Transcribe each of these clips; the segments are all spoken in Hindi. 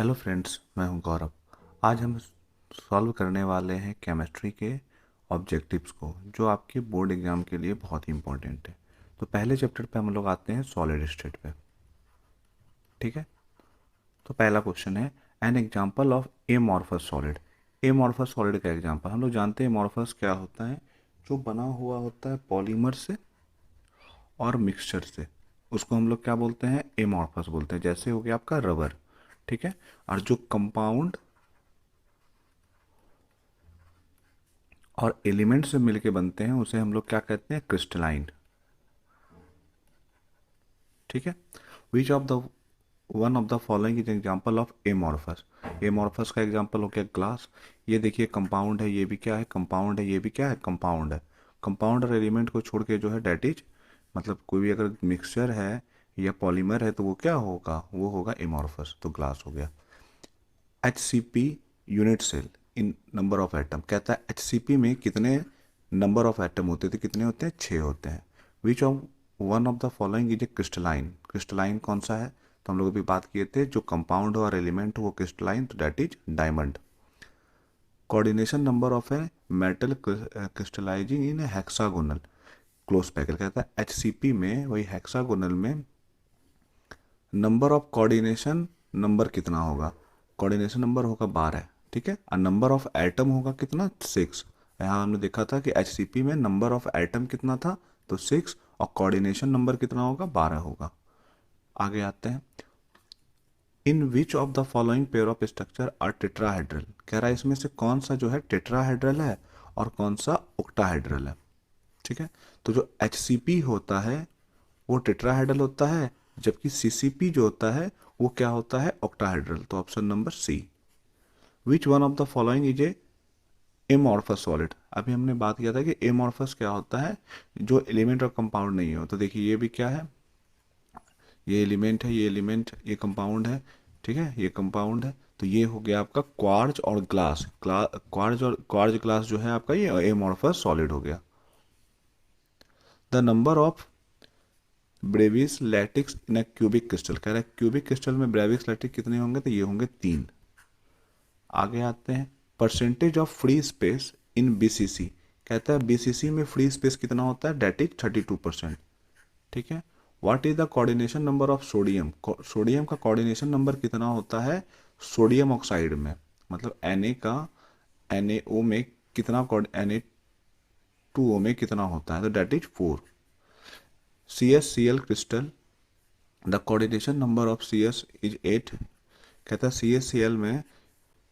हेलो फ्रेंड्स, मैं हूं गौरव। आज हम सॉल्व करने वाले हैं केमिस्ट्री के ऑब्जेक्टिव्स को, जो आपके बोर्ड एग्जाम के लिए बहुत ही इंपॉर्टेंट है। तो पहले चैप्टर पे हम लोग आते हैं सॉलिड स्टेट पे। ठीक है, तो पहला क्वेश्चन है an example of amorphous solid. Amorphous solid का एग्जांपल हम लोग जानते हैं। एमॉर्फस क्या होता है? जो बना हुआ होता है पॉलीमर से और मिक्सचर से, उसको हम लोग क्या बोलते हैं? एमॉर्फस बोलते हैं। जैसे हो गया आपका रबर। ठीक है, और जो कंपाउंड और एलिमेंट से मिलके बनते हैं उसे हम लोग क्या कहते हैं? क्रिस्टलाइन। ठीक है, which of the one of the following is example of amorphous. Amorphous का एग्जाम्पल हो गया ग्लास। ये देखिए कंपाउंड है, ये भी क्या है? कंपाउंड है। ये भी क्या है? कंपाउंड है। कंपाउंड और एलिमेंट को छोड़ के जो है डेट इज, मतलब कोई भी अगर मिक्सचर है या पॉलीमर है तो वो क्या होगा? वो होगा एमॉर्फस। तो ग्लास हो गया। HCP unit cell in number of atom. कहता है HCP में कितने नंबर ऑफ एटम होते थे? कितने होते हैं? 6 होते हैं। Which of one of the following is A crystalline. Crystalline कौन सा है? तो हम लोग अभी बात किए थे, जो कंपाउंड और एलिमेंट हो वो क्रिस्टलाइन, तो that is diamond. Coordination number of a metal crystallising in hexagonal close packet. कहता है HCP में, वही हेक्सागोनल में, नंबर ऑफ कोऑर्डिनेशन नंबर कितना होगा? कोऑर्डिनेशन नंबर होगा 12। ठीक है, और नंबर ऑफ एटम होगा कितना? 6। यहाँ हमने देखा था कि HCP में नंबर ऑफ एटम कितना था? तो 6, और कोऑर्डिनेशन नंबर कितना होगा? 12 होगा। आगे आते हैं। In which of the following pair of structure are tetrahedral. कह रहा है इसमें से कौन सा जो है टेट्राहेड्रल है और कौन सा ऑक्टाहेड्रल है। ठीक है, तो जो HCP होता है वो टेट्राहेड्रल होता है, जबकि CCP जो होता है वो क्या होता है? ऑक्टाहेड्रल। तो option number C. Which one of the following is a amorphous solid. अभी हमने बात किया था कि एमॉर्फस क्या होता है? जो एलिमेंट और कंपाउंड नहीं हो। तो देखिए ये भी क्या है? ये एलिमेंट है, ये एलिमेंट, ये कंपाउंड है। ठीक है, ये कंपाउंड है। तो ये हो गया आपका क्वार्ज और ग्लास। क्वार्ज और क्वार्ज ग्लास जो है आपका, ये एमॉर्फस सॉलिड हो गया। The number of Bravais lattices in a cubic crystal. कह रहा है क्यूबिक क्रिस्टल में ब्रेविस लैटिक्स कितने होंगे? तो ये होंगे 3। आगे आते हैं। Percentage of free space in BCC। कहता है BCC में फ्री स्पेस कितना होता है? That is 32%। ठीक है, what is the coordination number of sodium. Sodium का कोऑर्डिनेशन नंबर कितना होता है सोडियम ऑक्साइड में? मतलब Na का NaO में कितना, Na2O में कितना होता है? तो that is 4। CsCl crystal, the coordination number of CS is 8। कहता है CsCl में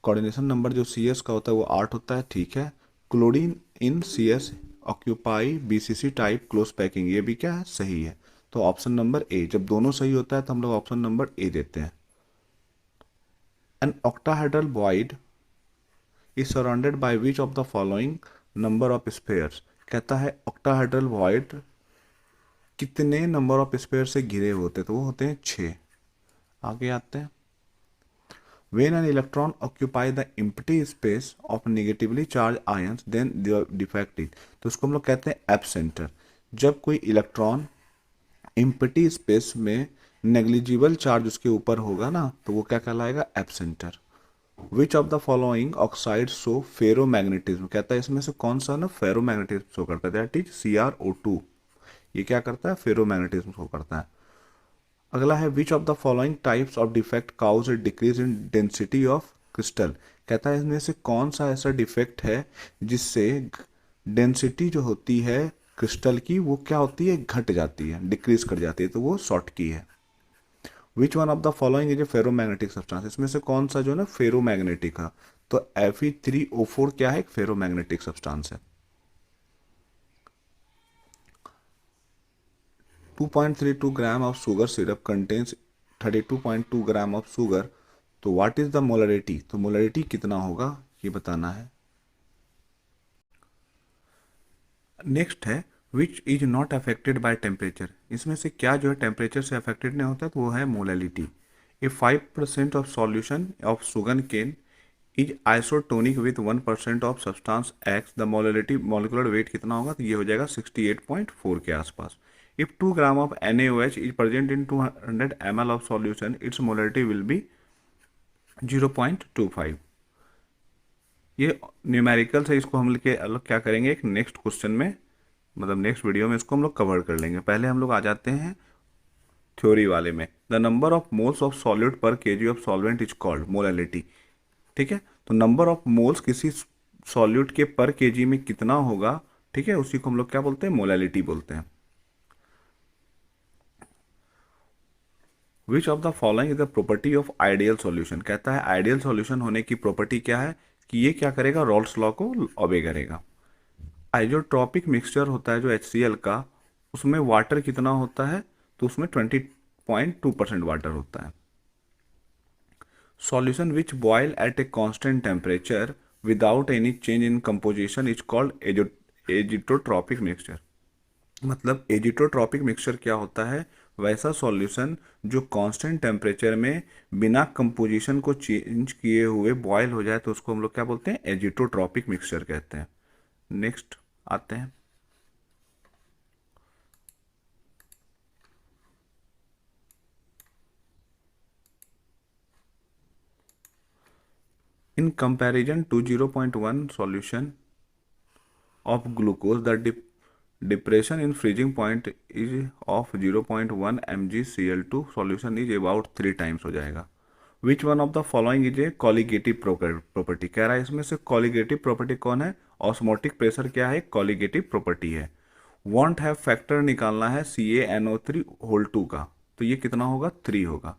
कोऑर्डिनेशन नंबर जो CS का होता है वो 8 होता है। ठीक है, क्लोरीन इन CS occupy BCC type close packing. ये भी क्या है? सही है। तो ऑप्शन नंबर ए। जब दोनों सही होता है तो हम लोग ऑप्शन नंबर ए देते हैं। An octahedral void is surrounded by which of the following number of spheres. कहता है ऑक्टाहेड्रल वॉइड कितने नंबर ऑफ स्पेयर से घिरे होते हैं? तो वो होते हैं 6। आगे आते हैं। When an electron occupy the empty space of negatively charged ions, then the defect is। तो उसको हम लोग कहते हैं एब्सेंटर। जब कोई इलेक्ट्रॉन एम्प्टी स्पेस में नेग्लिजिबल चार्ज उसके ऊपर होगा ना, तो वो क्या कहलाएगा? F centre. Which of the following oxide show ferromagnetism. कहता है इसमें से कौन सा ना फेरोमैग्नेटिज्म शो करता है? That is CrO2। ये क्या करता है? फेरोमैग्नेटिज्म शो करता है। अगला है which of the following types of defect cause a decrease in density of crystal. कहता है इसमें से कौन सा ऐसा डिफेक्ट है जिससे डेंसिटी जो होती है क्रिस्टल की वो क्या होती है? घट जाती है, डिक्रीज कर जाती है। तो वो शॉर्ट की है। Which one of the following is A ferromagnetic substance. इसमें से कौन सा जो है ना फेरोमैग्नेटिक है? तो Fe3O4 क्या है? एक फेरोमैग्नेटिक सब्सटेंस है। 2.32 gram of sugar syrup contains 32.2 gram of sugar. तो व्हाट इज द मोलरिटी। तो मोलरिटी कितना होगा ये बताना है। नेक्स्ट है which is not affected by temperature. इसमें से क्या जो है टेम्परेचर से अफेक्टेड नहीं होता? तो वो है molarity. A 5% of solution of sugar cane is isotonic with 1% of substance X. The molarity molecular weight कितना होगा? तो ये हो जाएगा 68.4 के आसपास। If 2 gram of NaOH is present in 200 ml of solution, its molarity will be 0.25। ये न्यूमेरिकल्स है, इसको हम लेके अलग क्या करेंगे एक नेक्स्ट क्वेश्चन में, मतलब नेक्स्ट वीडियो में इसको हम लोग कवर कर लेंगे। पहले हम लोग आ जाते हैं थ्योरी वाले में। The number of moles of solid per kg of solvent is called molality. ठीक है, तो नंबर ऑफ मोल्स किसी सॉल्यूट के पर केजी में कितना होगा, ठीक है, उसी को हम लोग क्या बोलते हैं, मोलैलिटी बोलते हैं। Which of the following is the property of ideal solution. कहता है आइडियल सॉल्यूशन होने की प्रॉपर्टी क्या है कि ये क्या करेगा, रॉल्स लॉ को ओबे करेगा। आइजोट्रॉपिक मिक्सचर होता है जो HCl का, उसमें वाटर कितना होता है, तो उसमें 20.2% वाटर होता है। Solution which boil at a constant temperature without any change in composition is called azeotropic mixture. मतलब एजिटोट्रॉपिक मिक्सचर क्या होता है, वैसा सॉल्यूशन जो कांस्टेंट टेम्परेचर में बिना कंपोजिशन को चेंज किए हुए बॉयल हो जाए, तो उसको हम लोग क्या बोलते हैं, एजिटोट्रॉपिक मिक्सचर कहते हैं। नेक्स्ट आते हैं, in comparison to 0.1 solution of glucose, the depression in freezing point is of 0.1 mg Cl2 solution is about 3 times हो जाएगा। Which one of the following is A colligative property. कह रहा है इसमें से कॉलिगेटिव प्रॉपर्टी कौन है, ऑस्मोटिक प्रेशर क्या है, कॉलिगेटिव प्रॉपर्टी है। वॉन्ट हैव फैक्टर निकालना है CaNO3 का, तो ये कितना होगा, 3 होगा।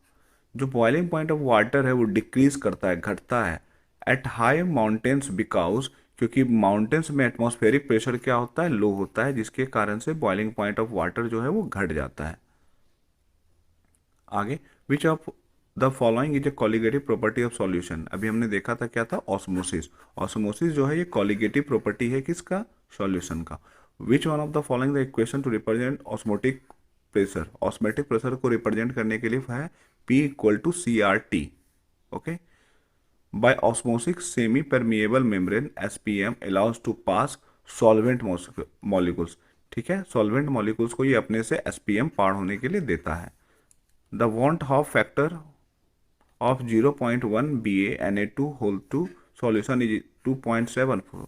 जो बॉइलिंग पॉइंट ऑफ वाटर है वो डिक्रीज करता है, घटता है एट हाई माउंटेन्स बिकॉज, क्योंकि माउंटेन्स में एटमॉस्फेरिक प्रेशर क्या होता है, लो होता है, जिसके कारण से बॉइलिंग पॉइंट ऑफ वाटर जो है वो घट जाता है। आगे, विच of the following is A colligative property of solution. अभी हमने देखा था क्या था, ऑस्मोसिस। ऑस्मोसिस जो है ये कॉलिगेटिव प्रॉपर्टी है किसका, सॉल्यूशन का। विच one of the following the equation two represent osmotic pressure. Osmotic pressure को रिप्रेजेंट करने के लिए है P = CRT। Okay, by osmosis semi permeable membrane SPM allows to pass solvent molecules। ठीक है, सॉल्वेंट मॉलिक्यूल्स को ये अपने से SPM पार होने के लिए देता है। The want half factor of 0.1 BaNA2 solution is 2.74।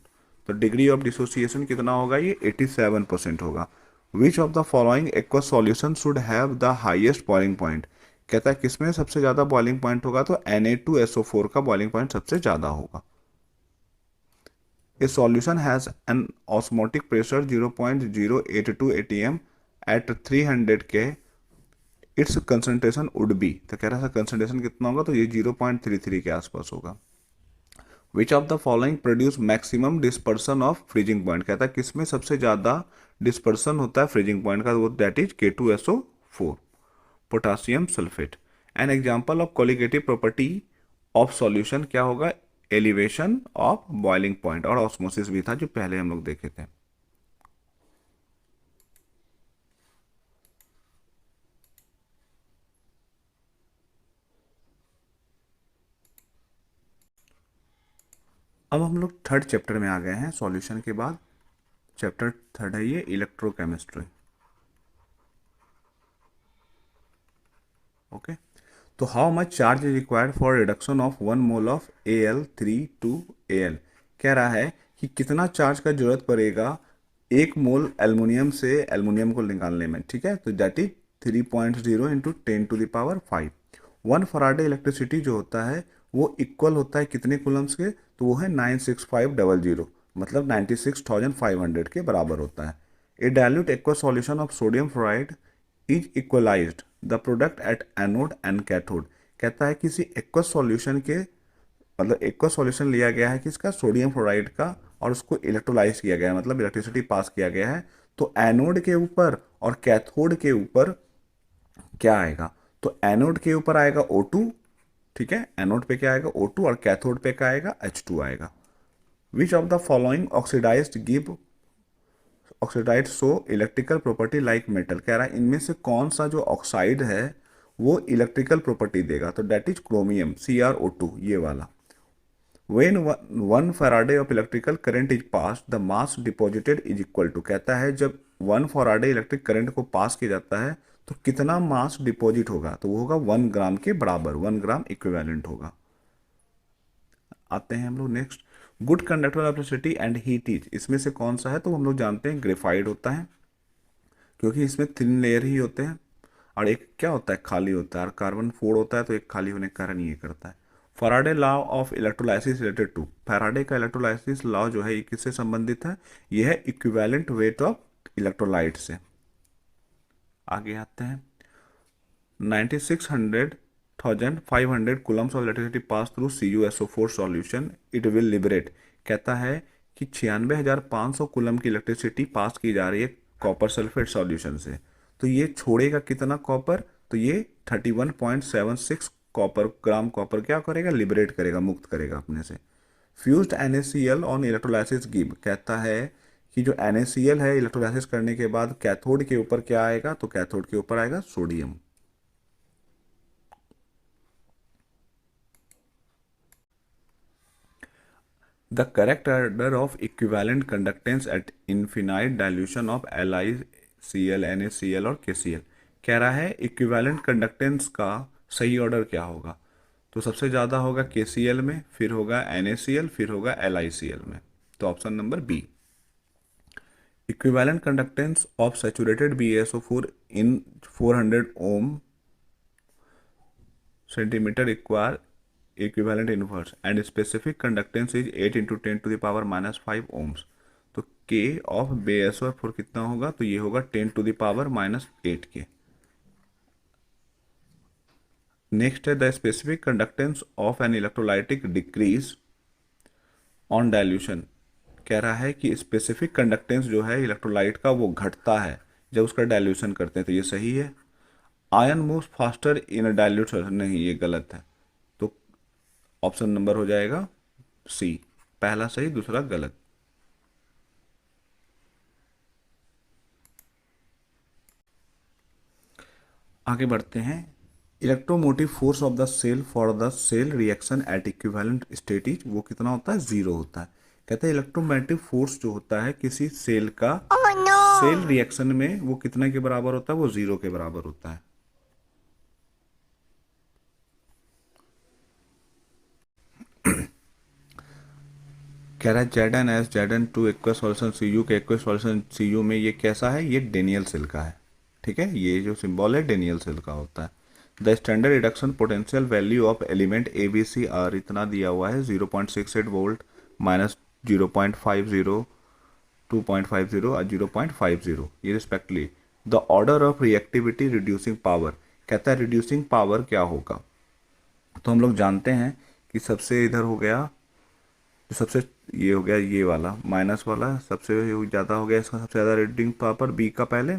तो डिग्री ऑफ डिसोसिएशन कितना होगा, ये 87% होगा। Which of the following aqueous solution should have the highest boiling point. कहता है किसमें सबसे ज़्यादा बॉइलिंग पॉइंट होगा, तो Na2SO4 का बॉइलिंग पॉइंट सबसे ज़्यादा होगा। A solution has an osmotic pressure 0.082 atm at 300 K, its concentration would be. तो कह रहा था कंसंट्रेशन कितना होगा, तो ये 0.33 के आसपास होगा। Which of the following produce maximum dispersion of freezing point. कहता है किसमें सबसे ज़्यादा डिस्पर्सन होता है फ्रीजिंग पॉइंट का, वो that is K2SO4, potassium sulphate. An example of colligative property of solution क्या होगा, एलिवेशन ऑफ बॉइलिंग पॉइंट, और ऑस्मोसिस भी था जो पहले हम लोग देखे थे। अब हम लोग थर्ड चैप्टर में आ गए हैं, सॉल्यूशन के बाद चैप्टर थर्ड है ये इलेक्ट्रोकेमिस्ट्री। ओके, तो how much charge is required for reduction of 1 mole of Al3 to Al। कह रहा है कि कितना चार्ज का जरूरत पड़ेगा 1 मोल एल्युमिनियम से एल्युमिनियम को निकालने में। ठीक है, तो that is 3.0 into 10⁵। 1 Faraday electricity जो होता है वो इक्वल होता है कितने कूलम्स के, तो वो है 96500, मतलब 96,500 के बराबर होता है। A dilute aqua solution of sodium fluoride is equalised the product at anode and cathode. कहता है किसी एक्वस सॉल्यूशन के, मतलब एक्वस सॉल्यूशन लिया गया है किसका, सोडियम फ्लोराइड का, और उसको इलेक्ट्रोलाइज किया गया है, मतलब इलेक्ट्रिसिटी पास किया गया है। तो एनोड के ऊपर और कैथोड के ऊपर क्या आएगा, तो एनोड के ऊपर आएगा O2। ठीक है, एनोड पे क्या आएगा, O2, और कैथोड पे क्या आएगा, H2 आएगा। Which of the following oxidised give oxide so electrical property like metal. कह रहा है इनमें से कौन सा जो ऑक्साइड है वो इलेक्ट्रिकल प्रॉपर्टी देगा, तो डेट इज क्रोमियम CrO2, ये वाला। When 1 faraday of electrical current is pass the mass deposited is equal to. कहता है जब 1 फैराडे इलेक्ट्रिक करंट को पास किया जाता है तो कितना मास डिपॉजिट होगा, तो वो होगा 1 ग्राम के बराबर, 1 ग्राम इक्विवेलेंट होगा। आते हैं हम लोग next, good conductor of electricity and heat is, इसमें से कौन सा है? तो हम लोग जानते हैं ग्रेफाइट होता है, क्योंकि इसमें थिन लेयर ही होते हैं, और एक क्या होता है, खाली होता है, और कार्बन 4 होता है, तो एक खाली होने के कारण ये करता है। Faraday law of electrolysis related to, Faraday का इलेक्ट्रोलाइसिस लॉ जो है ये किससे संबंधित है? ये है इक्विवेलेंट वेट ऑफ इलेक्ट्रोलाइट से। आगे आते हैं, 9600,500 Coulomb's of electricity pass through CuSO4 solution, it will liberate, कहता है कि 96,500 कूलम की इलेक्ट्रिसिटी पास की जा रही है कॉपर सल्फेट सॉल्यूशन से, तो ये छोड़ेगा कितना कॉपर? तो ये 31.76 कॉपर, ग्राम कॉपर क्या करेगा? लिबरेट करेगा, मुक्त करेगा अपने से। Fused NaCl on electrolysis give, कहता है कि जो NaCl है इलेक्ट्रोलाइसिस करने के बाद कैथोड के ऊपर क्या आएगा? तो कैथोड के ऊपर आएगा sodium. The correct order of equivalent conductance at infinite dilution of LiCl, NaCl और KCl, कह रहा है इक्विवेलेंट कंडक्टेंस का सही ऑर्डर क्या होगा? तो सबसे ज़्यादा होगा KCl में, फिर होगा NaCl, फिर होगा LiCl में, तो option number B. Equivalent conductance of saturated BaSO4 in 400 ohm centimetre square equivalent inverse and specific conductance is 8 into 10 to the power -5 ohms, तो के ऑफ BaSO4 कितना होगा? तो ये होगा 10 टू द पावर -8 के। नेक्स्ट है the specific conductance of an electrolytic decrease on dilution, कह रहा है कि स्पेसिफिक कंडक्टेंस जो है इलेक्ट्रोलाइट का वो घटता है जब उसका डाइल्यूशन करते हैं, तो ये सही है। Ion moves faster in dilute solution, नहीं ये गलत है, तो ऑप्शन नंबर हो जाएगा सी, पहला सही दूसरा गलत। आगे बढ़ते हैं, electromotive force of the cell for the cell reaction at equivalent state वो कितना होता है? 0 होता है। कहते हैं इलेक्ट्रोमोटिव फोर्स जो होता है किसी सेल का सेल रिएक्शन में वो कितने के बराबर होता है? वो 0 के बराबर होता है। कह रहा है Zn Zn2 aqueous solution Cu के एक्वस सॉल्यूशन Cu में ये कैसा है? ये डेनियल सेल का है, ठीक है, ये जो सिंबल है डेनियल सेल का होता है। The standard reduction potential value of element ABCR इतना दिया हुआ है 0.68 वोल्ट माइनस 0.50, 2.50 और 0.50 ये respectively. The order of reactivity reducing power, कहता है रिड्यूसिंग पावर क्या होगा? तो हम लोग जानते हैं कि सबसे इधर हो गया, जो सबसे ये हो गया ये वाला माइनस वाला सबसे ज़्यादा हो गया, इसका सबसे ज़्यादा रीडिंग पावर बी का पहले,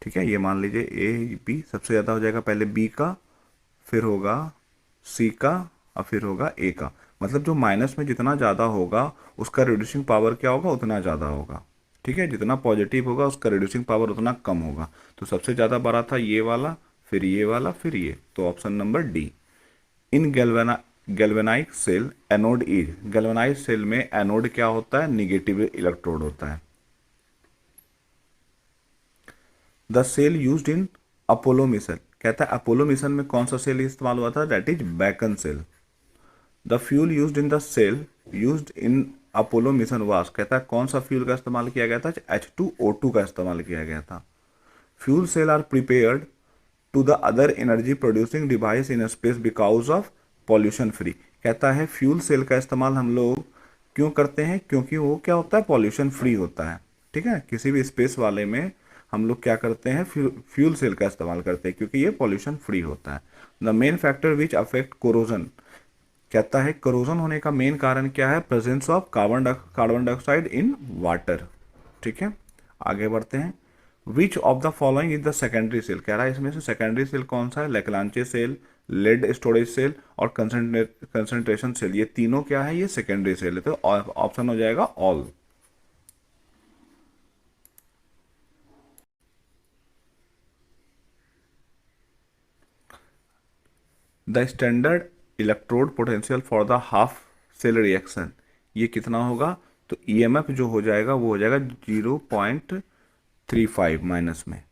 ठीक है, ये मान लीजिए ए बी सबसे ज़्यादा हो जाएगा, पहले बी का, फिर होगा सी का, और फिर होगा ए का। मतलब जो माइनस में जितना ज़्यादा होगा उसका रिड्यूसिंग पावर क्या होगा? उतना ज़्यादा होगा, ठीक है, जितना पॉजिटिव होगा उसका रिड्यूसिंग पावर उतना कम होगा। तो सबसे ज़्यादा बड़ा था ये वाला, फिर ये वाला, फिर ये, तो option number D. In galvanic cell anode is, galvanise cell में एनोड क्या होता है? निगेटिव इलेक्ट्रोड होता है। The cell used in Apollo mission, कहता है अपोलो मिशन में कौन सा सेल इस्तेमाल हुआ था? That is Bacon cell. The fuel used in the cell used in Apollo mission was, कहता है कौन सा फ्यूल का इस्तेमाल किया गया था? H2O2 का इस्तेमाल किया गया था। Fuel cell are prepared to the other energy producing device in space because of pollution free, कहता है फ्यूल सेल का इस्तेमाल हम लोग क्यों करते हैं? क्योंकि वो क्या होता है? पॉल्यूशन फ्री होता है, ठीक है, किसी भी स्पेस वाले में हम लोग क्या करते हैं? फ्यूल सेल का इस्तेमाल करते हैं क्योंकि ये पॉल्यूशन फ्री होता है। The main factor which affect corrosion, कहता है कोरोजन होने का मेन कारण क्या है? Presence of carbon dioxide in water, ठीक है। आगे बढ़ते हैं, which of the following is the secondary cell, कह रहा है इसमें से सेकेंडरी सेल कौन सा है? लेक्लांचे सेल, लेड स्टोरेज सेल और कंसंट्रेशन सेल, ये तीनों क्या है? ये सेकेंडरी सेल है, तो ऑप्शन हो जाएगा all. The standard electrode potential for the half cell reaction, ये कितना होगा? तो ईएमएफ जो हो जाएगा वो हो जाएगा 0.35 माइनस में,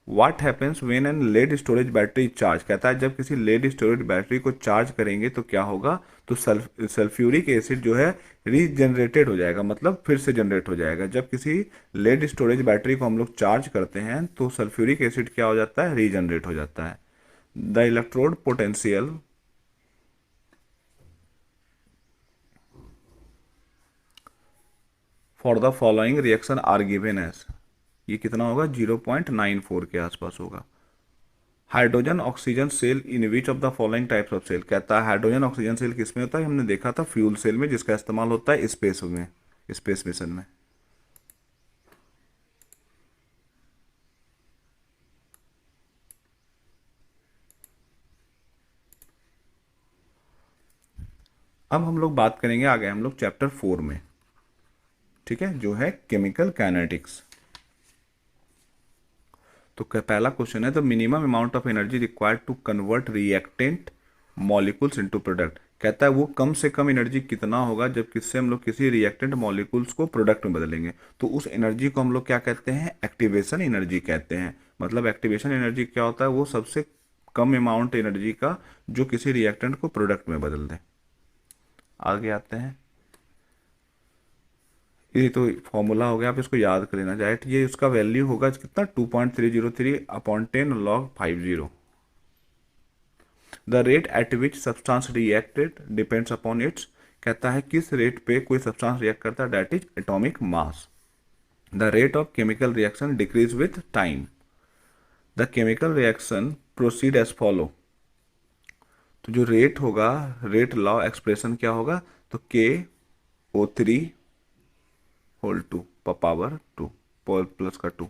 what happens when an lead storage battery charge, कहता है जब किसी लेड स्टोरेज बैटरी को चार्ज करेंगे तो क्या होगा, तो सल्फ्यूरिक एसिड जो है रीजनरेटेड हो जाएगा, मतलब फिर से जनरेट हो जाएगा। जब किसी लेड स्टोरेज बैटरी को हम लोग चार्ज करते हैं तो सल्फ्यूरिक एसिड क्या हो जाता है, रीजनरेट हो जाता है। The electrode potential for the following reaction are given as, ये कितना होगा, 0.94 के आसपास होगा। Hydrogen oxygen cell in which of the following types of cell, कहता है हाइड्रोजन ऑक्सीजन सेल किस में होता है, हमने देखा था फ्यूल सेल में, जिसका इस्तेमाल होता है स्पेस में, स्पेस मिशन में। अब हम लोग बात करेंगे आगे, हम लोग चैप्टर 4 में, ठीक है, जो है केमिकल काइनेटिक्स। तो पहला क्वेश्चन है, the minimum amount of energy required to convert reactant molecules into product, कहता है वो कम से कम एनर्जी कितना होगा जब किससे हम लोग किसी रिएक्टेंट मॉलिक्यूल्स को प्रोडक्ट में बदलेंगे। तो उस एनर्जी को हम लोग क्या कहते हैं, एक्टिवेशन एनर्जी कहते हैं। मतलब एक्टिवेशन एनर्जी क्या होता है, वो सबसे कम अमाउंट एनर्जी का जो किसी रिएक्टेंट को प्रोडक्ट में बदल दे। आगे आते हैं, ये तो फॉर्मूला हो गया, आप इसको याद कर लेना। राइट, ये उसका वैल्यू होगा कितना, 2.303/1050। The rate at which substance reacted depends upon its, कहता है किस रेट पे कोई सब्सटेंस रिएक्ट करता है, that is atomic mass. The rate of chemical reaction decrease with time. The chemical reaction proceed as follow, तो जो रेट होगा, रेट लॉ एक्सप्रेशन क्या होगा, तो KO3 होल 2 पावर 2 प्लस का 2।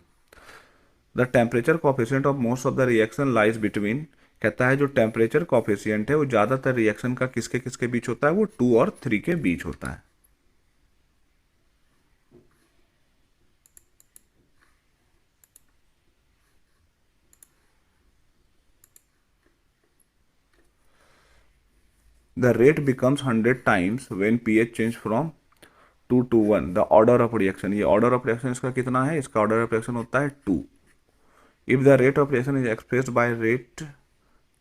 The temperature coefficient of most of the reaction lies between, कहता है जो टेम्परेचर कॉफिशिएंट है वो ज़्यादातर रिएक्शन का किसके किसके बीच होता है, वो 2 और 3 के बीच होता है। The rate becomes 100 times when pH change from 2 to 1। The order of reaction, ये ऑर्डर ऑफ रिएक्शन इसका कितना है, इसका ऑर्डर ऑफ रिएक्शन होता है 2। If the rate of reaction is expressed by rate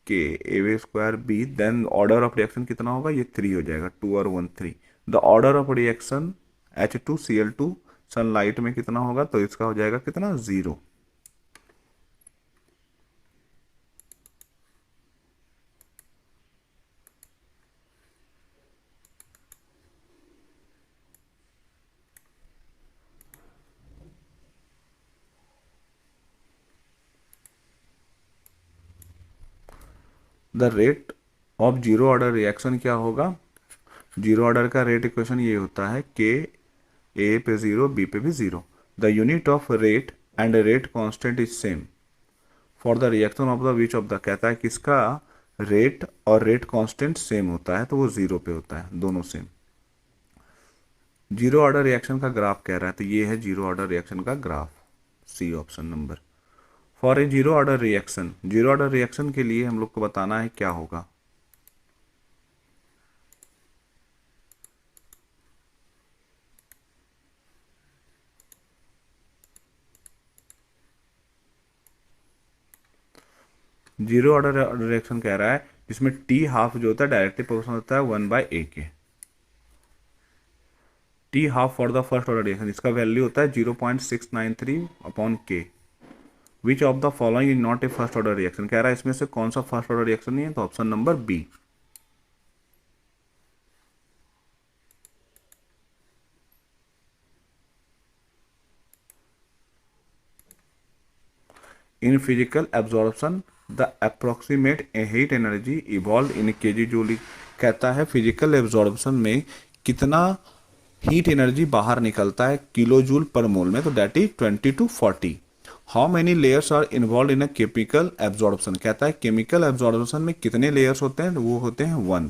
K A square B, then order of reaction कितना होगा, ये 3 हो जाएगा, 2 और 1 3। The order of reaction H2Cl2 sunlight में कितना होगा, तो इसका हो जाएगा कितना, 0। The rate of zero order reaction क्या होगा, जीरो ऑर्डर का रेट इक्वेशन ये होता है के ए पे 0 बी पे भी 0। The unit of rate and rate constant is same for the reaction of the which of the, कहता है किसका रेट और रेट कांस्टेंट सेम होता है, तो वो 0 पे होता है, दोनों सेम। जीरो ऑर्डर रिएक्शन का ग्राफ कह रहा है, तो ये है जीरो ऑर्डर रिएक्शन का graph, C option number. For a zero order reaction, zero order reaction के लिए हम लोग को बताना है क्या होगा, जीरो ऑर्डर रिएक्शन कह रहा है जिसमें टी हाफ जो होता है डायरेक्टली प्रोपोर्शनल होता है 1/a के। T half for the first order reaction, इसका वैल्यू होता है 0.693/k। Which of the following is not A first order reaction, कह रहा है इसमें से कौन सा फर्स्ट ऑर्डर रिएक्शन नहीं है, तो option number B. In physical absorption the approximate heat energy evolve in KG joule, कहता है फिजिकल एब्जॉर्प्शन में कितना हीट एनर्जी बाहर निकलता है किलो जूल पर मोल में, तो that is 20 to 40। How many layers are involve in a chemical absorption, कहता है केमिकल एब्जॉर्प्शन में कितने लेयर्स होते हैं, वो होते हैं 1।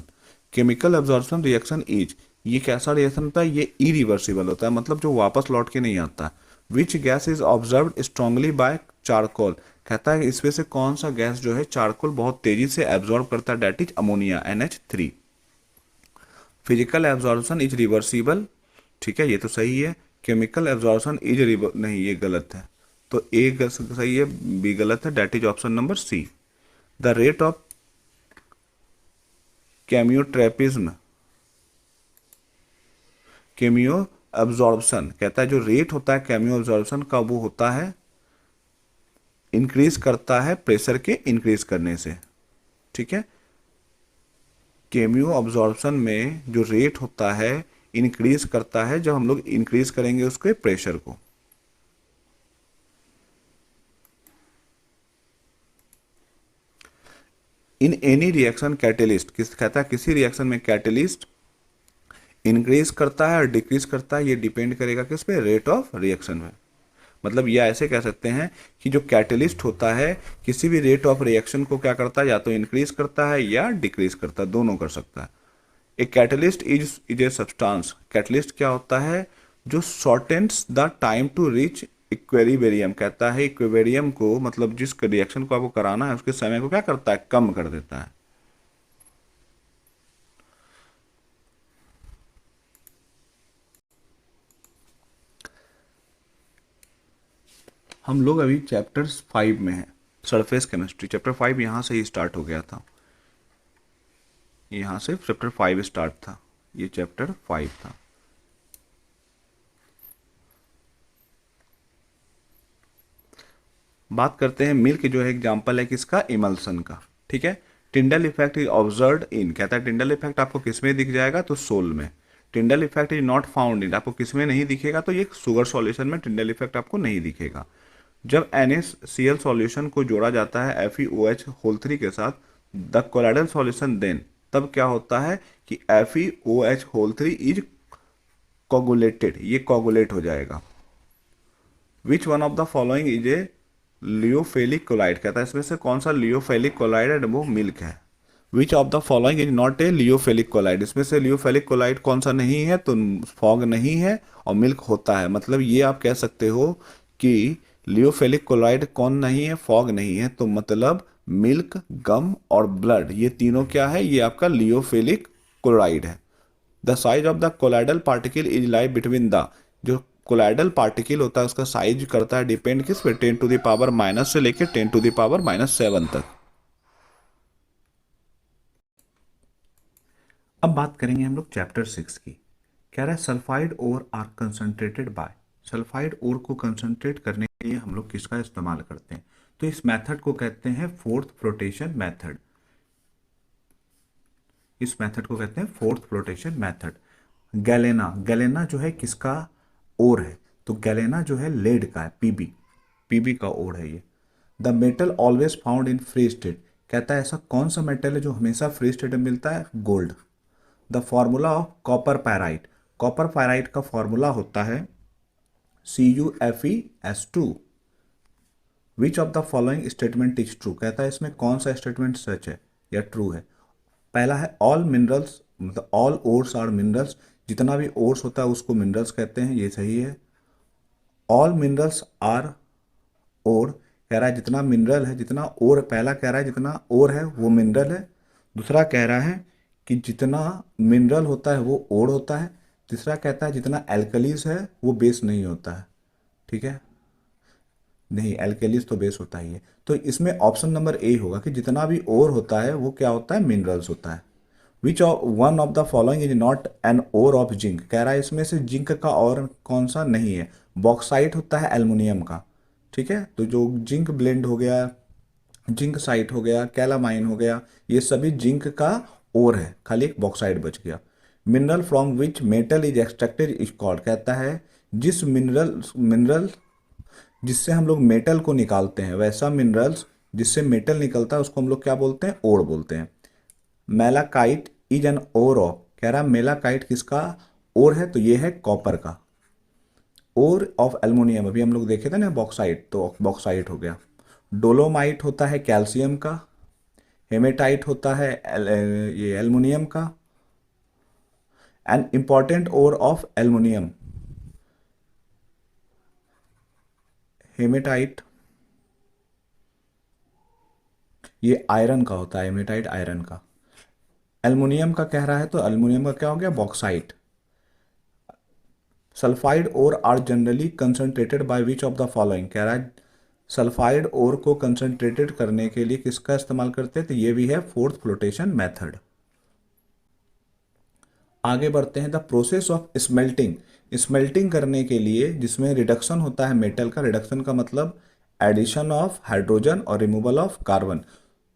केमिकल एब्जॉर्प्शन रिएक्शन इज, ये कैसा रिएक्शन होता है, ये इरिवर्सिबल होता है, मतलब जो वापस लौट के नहीं आता। Which gas is observed strongly by charcoal, कहता है इसमें से कौन सा गैस जो है चारकोल बहुत तेजी से एब्जॉर्ब करता है, that is ammonia NH3। Physical absorption is reversible, ठीक है, ये तो सही है। केमिकल एब्जॉर्प्शन इज नहीं, ये गलत है। तो ए सही है, बी गलत है, that is option number C. The rate of chemotropism, chemo absorption, कहता है जो रेट होता है केमियो एब्जॉर्प्शन का वो होता है, इंक्रीज करता है प्रेशर के इंक्रीज करने से। ठीक है, केमियो अब्जॉर्प्शन में जो रेट होता है इंक्रीज करता है जब हम लोग इंक्रीज करेंगे उसके प्रेशर को। इन एनी रिएक्शन कैटेलिस्ट, किस कहता है किसी रिएक्शन में कैटेलिस्ट इंक्रीज करता है और डिक्रीज करता है, ये डिपेंड करेगा किस पे, रेट ऑफ रिएक्शन में। मतलब ये ऐसे कह सकते हैं कि जो कैटेलिस्ट होता है किसी भी रेट ऑफ रिएक्शन को क्या करता है, या तो इंक्रीज करता है या डिक्रीज करता है, दोनों कर सकता है। A catalyst is a substance, catalyst क्या होता है, जो shortens the time to reach equilibrium, कहता है इक्विलिब्रियम को, मतलब जिस रिएक्शन को आपको कराना है उसके समय को क्या करता है, कम कर देता है। हम लोग अभी चैप्टर 5 में हैं, सरफेस केमिस्ट्री। चैप्टर 5 यहाँ से ही स्टार्ट हो गया था, यहाँ से चैप्टर 5 स्टार्ट था, ये चैप्टर 5 था। बात करते हैं मिल्क जो है एग्जाम्पल है किसका, इमल्सन का। ठीक है, Tyndall effect is observed in, कहता है टिंडल इफेक्ट आपको किस में दिख जाएगा, तो सोल में। Tyndall effect is not found in, आपको किस में नहीं दिखेगा, तो ये शुगर सॉल्यूशन में टिंडल इफेक्ट आपको नहीं दिखेगा। जब NaCl सॉल्यूशन को जोड़ा जाता है FeOH होल 3 के साथ द कोलाइडल सॉल्यूशन, देन तब क्या होता है कि FeOH होल 3 इज कोगुलेटेड, ये कोगुलेट हो जाएगा। Which one of the following is a lyophilic colloid, कहता है इसमें से कौन सा लियोफेलिक कोलाइड है, वो मिल्क है। Which of the following is not a lyophilic colloid, इसमें से लियोफेलिक कोलाइड कौन सा नहीं है, तो फॉग नहीं है और मिल्क होता है। मतलब ये आप कह सकते हो कि लियोफेलिक कोलाइड कौन नहीं है, फॉग नहीं है, तो मतलब मिल्क, गम और ब्लड, ये तीनों क्या है, ये आपका लियोफेलिक क्लोराइड है। The size of the colloidal particle is lie between the, जो कोलाइडल पार्टिकल होता है उसका साइज करता है डिपेंड किस पे, 10⁻⁻ से लेकर 10⁻⁻7 तक। अब बात करेंगे हम लोग चैप्टर 6 की। कह रहा है sulphide ore are concentrated by, sulphide ore को कंसंट्रेट करने के लिए हम लोग किसका इस्तेमाल करते हैं, तो इस मेथड को कहते हैं फोर्थ फ्लोटेशन मेथड। इस मेथड को कहते हैं fourth flotation method. Galena, galena जो है किसका ओर है, तो गैलेना जो है लेड का है, पीबी का ओर है ये। The metal always found in free state, कहता है ऐसा कौन सा मेटल है जो हमेशा फ्री स्टेट में मिलता है, gold. The formula of copper pyrite, copper pyrite का फॉर्मूला होता है CuFeS2। Which of the following statement is true, कहता है इसमें कौन सा स्टेटमेंट सच है या ट्रू है। पहला है ऑल मिनरल्स, मतलब ऑल ओर्स आर मिनरल्स, जितना भी ओर्स होता है उसको मिनरल्स कहते हैं, ये सही है। ऑल मिनरल्स आर ओर, कह रहा है जितना मिनरल है, जितना ओर, पहला कह रहा है जितना ओर है वो मिनरल है। दूसरा कह रहा है कि जितना मिनरल होता है वो ओर होता है। तीसरा कहता है जितना एल्कलीज है वो बेस नहीं होता है। ठीक है, नहीं एल्केलिस तो बेस होता ही है, तो इसमें ऑप्शन नंबर ए होगा कि जितना भी ओर होता है वो क्या होता है, मिनरल्स होता है। Which one of the following is not an ore of zinc, कह रहा है इसमें से जिंक का और कौन सा नहीं है, बॉक्साइट होता है एल्युमिनियम का। ठीक है, तो जो जिंक ब्लेंड हो गया, जिंक साइट हो गया, कैलामाइन हो गया, ये सभी जिंक का ओर है, खाली एक बॉक्साइट बच गया। Mineral from which metal is extracted is called, कहता है जिस मिनरल जिससे हम लोग मेटल को निकालते हैं, वैसा मिनरल्स जिससे मेटल निकलता है उसको हम लोग क्या बोलते हैं, ओर बोलते हैं। Malachite is an ore of, कह रहा है मेलाकाइट किसका ओर है, तो ये है कॉपर का। ओर ऑफ एल्युमिनियम, अभी हम लोग देखे थे ना बॉक्साइट, तो बॉक्साइट हो गया। डोलोमाइट होता है कैल्शियम का। हेमेटाइट होता है ये एल्युमिनियम का। An important ore of aluminium, hematite, ये आयरन का होता है, हेमेटाइट आयरन का। एल्युमिनियम का कह रहा है तो एल्युमिनियम का क्या हो गया, bauxite. Sulphide ore are generally concentrated by which of the following, कह रहा है सल्फाइड ओर को कंसंट्रेटेड करने के लिए किसका इस्तेमाल करते हैं, तो ये भी है फोर्थ फ्लोटेशन मेथड। आगे बढ़ते हैं, the process of smelting, smelting करने के लिए जिसमें रिडक्शन होता है मेटल का, रिडक्शन का मतलब एडिशन ऑफ हाइड्रोजन और रिमूवल ऑफ कार्बन।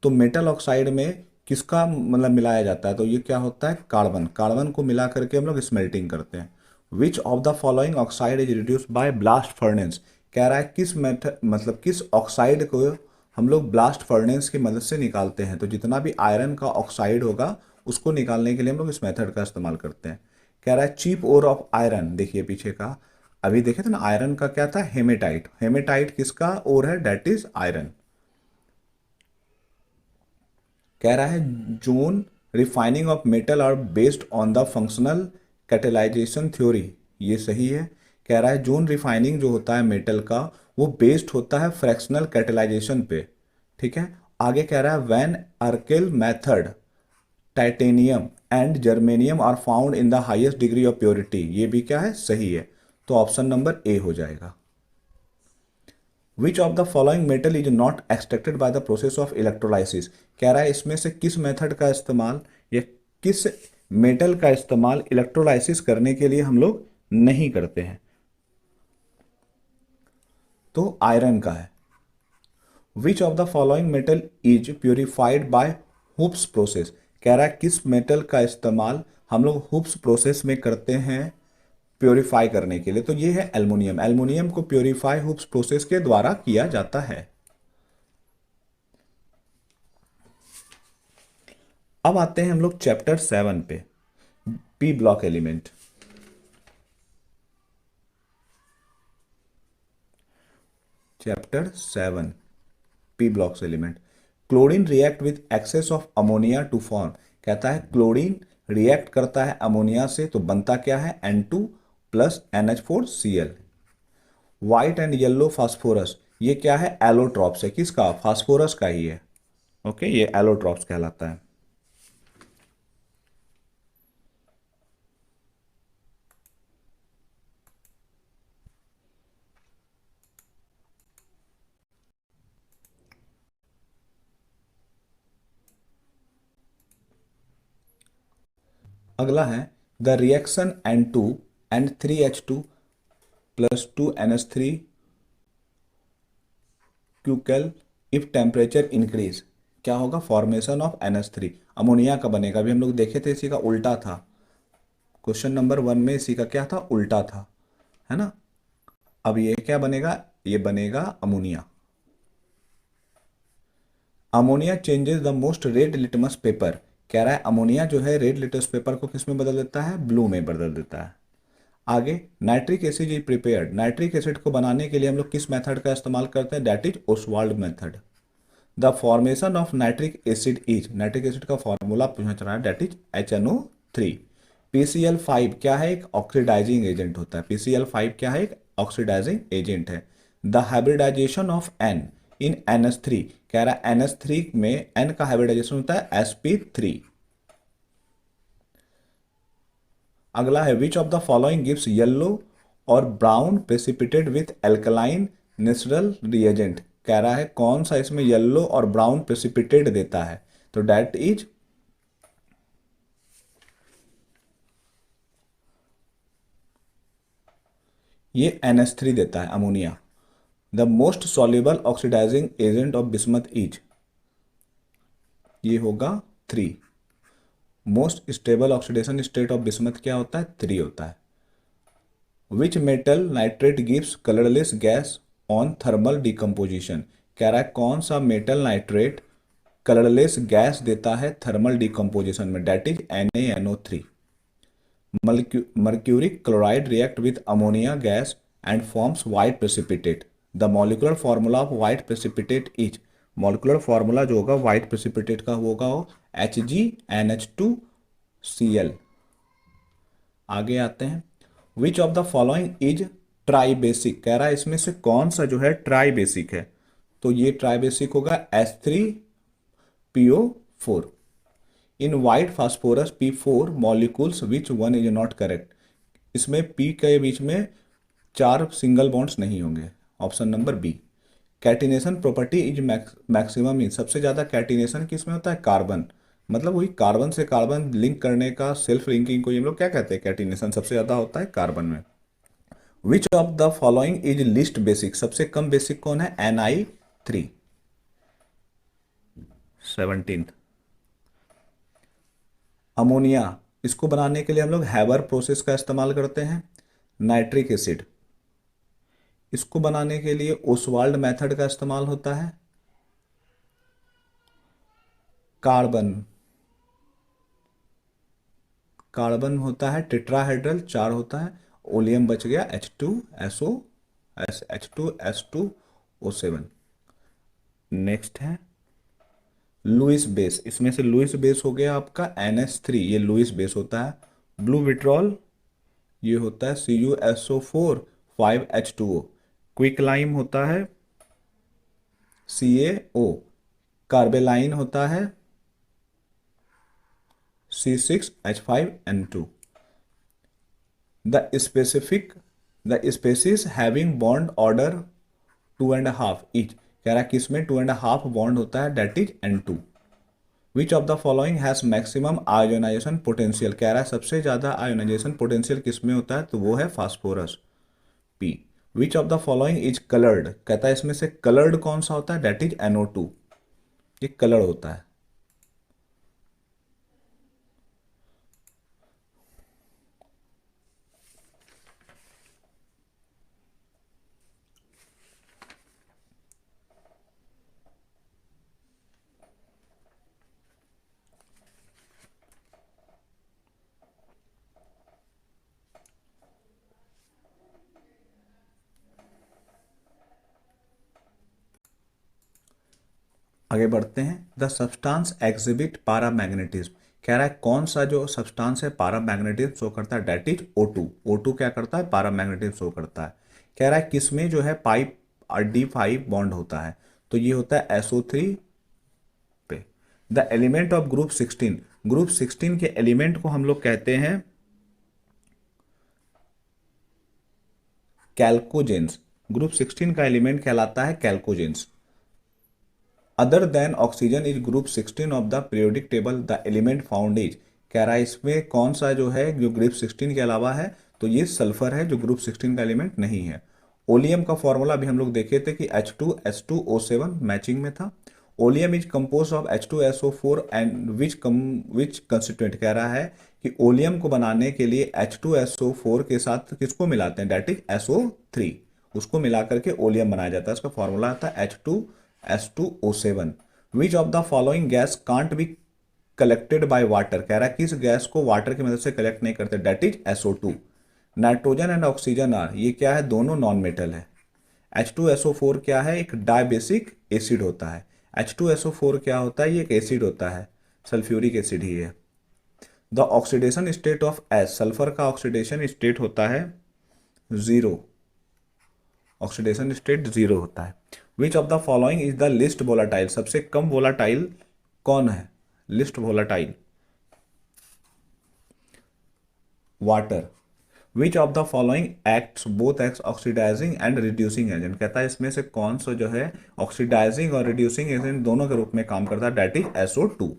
तो मेटल ऑक्साइड में किसका मतलब मिलाया जाता है, तो ये क्या होता है, कार्बन, कार्बन को मिला करके हम लोग स्मेल्टिंग करते हैं। Which of the following oxide is reduced by blast furnace, कह रहा है किस मेथड मतलब किस ऑक्साइड को हम लोग ब्लास्ट फर्नेस की मदद से निकालते हैं। तो जितना भी आयरन का ऑक्साइड होगा उसको निकालने के लिए हम लोग इस मेथड का इस्तेमाल करते हैं। कह रहा है चीप ओर ऑफ आयरन, देखिए पीछे का अभी देखे थे ना, आयरन का क्या था, हेमेटाइट, हेमेटाइट किसका ओर है, डेट इज आयरन। कह रहा है zone refining of metal are based on the functional catalysation theory, ये सही है। कह रहा है जोन रिफाइनिंग जो होता है मेटल का वो बेस्ड होता है फ्रैक्शनल कैटेलाइजेशन पे, ठीक है। आगे कह रहा है when Arkel method titanium and germanium are found in the highest degree of purity, ये भी क्या है, सही है। तो ऑप्शन नंबर ए हो जाएगा। विच of the following metal is not extracted by the process of electrolysis, कह रहा है इसमें से किस मेथड का इस्तेमाल या किस मेटल का इस्तेमाल इलेक्ट्रोलाइसिस करने के लिए हम लोग नहीं करते हैं, तो आयरन का है। Which of the following metal is purified by Hoopes process, कह रहा है किस मेटल का इस्तेमाल हम लोग हुप्स प्रोसेस में करते हैं प्योरीफाई करने के लिए, तो ये है एल्युमिनियम, एल्युमिनियम को प्योरीफाई हुप्स प्रोसेस के द्वारा किया जाता है। अब आते हैं हम लोग चैप्टर 7 पे, P block element. Chapter 7 P blocks element. Chlorine react with excess of ammonia to form, कहता है क्लोरीन रिएक्ट करता है अमोनिया से तो बनता क्या है, N2 plus NH4Cl। White and yellow phosphorus, ये क्या है, एलोट्रॉप्स है, किसका, फास्फोरस का ही है, ओके, ये एलोट्रॉप्स कहलाता है। अगला है the reaction N2 and 3H2 plus 2NH3 क्यूकेल इफ टेम्परेचर इंक्रीज, क्या होगा, फॉर्मेशन ऑफ NH3, अमोनिया का बनेगा, अभी हम लोग देखे थे इसी का उल्टा था, क्वेश्चन नंबर 1 में इसी का क्या था, उल्टा था, है ना। अब ये क्या बनेगा, ये बनेगा ammonia. Ammonia changes the most red litmus paper, कह रहा है अमोनिया जो है रेड लिटमस पेपर को किस में बदल देता है, ब्लू में बदल देता है। आगे nitric acid is prepared, nitric acid को बनाने के लिए हम लोग किस मेथड का इस्तेमाल करते हैं, that is Oswald method. The formation of nitric acid is, nitric acid का फॉर्मूला पूछना चाह रहा है, दैट इज HNO3। PCl5 क्या है, एक ऑक्सीडाइजिंग एजेंट होता है, PCl5 क्या है, एक ऑक्सीडाइजिंग एजेंट है। The hybridisation of N in NH3, कह रहा है NH3 में N का हाइब्रिडाइजेशन होता है sp3। अगला है which of the following gives yellow और brown precipitate with alkaline natural reagent, कह रहा है कौन सा इसमें येलो और ब्राउन प्रेसिपिटेट देता है, तो दैट इज ये NH3 देता है, ammonia. The most soluble oxidising agent of bismuth is, ये होगा 3। Most stable oxidation state of bismuth क्या होता है, 3 होता है। Which metal nitrate gives colourless gas on thermal decomposition, कह रहा है कौन सा मेटल नाइट्रेट कलरलेस गैस देता है थर्मल डिकम्पोजिशन में, that is NaNO3। Mercuric chloride react with ammonia gas and forms white precipitate, the molecular formula of white precipitate is, molecular formula जो होगा वाइट प्रेसिपिटेट का होगा वो HgNH2Cl। आगे आते हैं, which of the following is try basic, कह रहा है इसमें से कौन सा जो है ट्राई बेसिक है, तो ये ट्राई बेसिक होगा H3PO4। In white phosphorus P4 molecules which one is not correct, इसमें पी के बीच में 4 सिंगल बॉन्ड्स नहीं होंगे, option number B. Catenation property is maximum in, सबसे ज़्यादा कैटिनेशन किस में होता है, कार्बन, मतलब वही कार्बन से कार्बन लिंक करने का, सेल्फ लिंकिंग को ये लोग क्या कहते हैं, कैटिनेशन सबसे ज़्यादा होता है कार्बन में। Which of the following is list basic, सबसे कम बेसिक कौन है, NI3, 17th। अमोनिया, इसको बनाने के लिए हम लोग हैबर प्रोसेस का इस्तेमाल करते हैं। नाइट्रिक एसिड, इसको बनाने के लिए ओसवाल्ड मेथड का इस्तेमाल होता है। कार्बन, कार्बन होता है टेट्राहेड्रल, 4 होता है। ओलियम बच गया H2SO, नेक्स्ट है लुइस बेस, इसमें से लुइस बेस हो गया आपका NH3, ये लुइस बेस होता है। ब्लू विट्रॉल, ये होता है CuSO4 5H2O। क्विक लाइम होता है CaO। कार्बेलाइन होता है C6H5N2। The species having bond order 2.5 each, कह रहा है कि इसमें 2.5 बॉन्ड होता है, that is N2। Which of the following has maximum ionisation potential, कह रहा है सबसे ज्यादा आयोनाइजेशन पोटेंशियल किसमें होता है, तो वो है phosphorus, P। Which of the following is coloured, कहता है इसमें से कलर्ड कौन सा होता है, डेट इज NO2, ये कलर्ड होता है। आगे बढ़ते हैं। द सब्सटेंस एग्जिबिट पारामैग्नेटिज्म, कह रहा है कौन सा जो सब्सटेंस है पारामैग्नेटिज्म शो करता है, डेट इज O2। O2 क्या करता है, पारामैग्नेटिज्म शो करता है। कह रहा है किसमें जो है पाइप D5 बॉन्ड होता है, तो ये होता है SO3 पे। The element of group 16, group 16 के एलिमेंट को हम लोग कहते हैं कैल्कोजेंस, ग्रुप 16 का एलिमेंट कहलाता है chalcogens. Other than oxygen is group 16 of the periodic table, the element found is, कह रहा है इसमें कौन सा जो है जो ग्रुप 16 के अलावा है, तो ये सल्फर है जो ग्रुप 16 का एलिमेंट नहीं है। ओलियम का फॉर्मूला अभी हम लोग देखे थे कि H2S2O7 मैचिंग में था। Oleum is compose of H2SO4 and which constituent, कह रहा है कि ओलियम को बनाने के लिए H2SO4 के साथ किसको मिलाते हैं, डेट इज SO3, उसको मिला करके ओलियम बनाया जाता है। इसका फॉर्मूला आता है H2S2O7। Which of the following gas can't be collected by water, कह रहा है किस गैस को वाटर की मदद से कलेक्ट नहीं करते, that is SO2। Nitrogen and oxygen are, ये क्या है, दोनों नॉन मेटल है। H2SO4 क्या है, एक डायबेसिक एसिड होता है। H2SO4 क्या होता है, ये एक एसिड होता है, सल्फ्यूरिक एसिड ही है। The oxidation state of S, sulphur का ऑक्सीडेशन स्टेट होता है 0, ऑक्सीडेशन स्टेट 0 होता है। Which of the following is the least volatile, सबसे कम वोलाटाइल कौन है, least volatile, water. Which of the following acts both acts oxidising and reducing agent, कहता है इसमें से कौन सा जो है ऑक्सीडाइजिंग और रिड्यूसिंग एजेंट दोनों के रूप में काम करता है, that is SO2।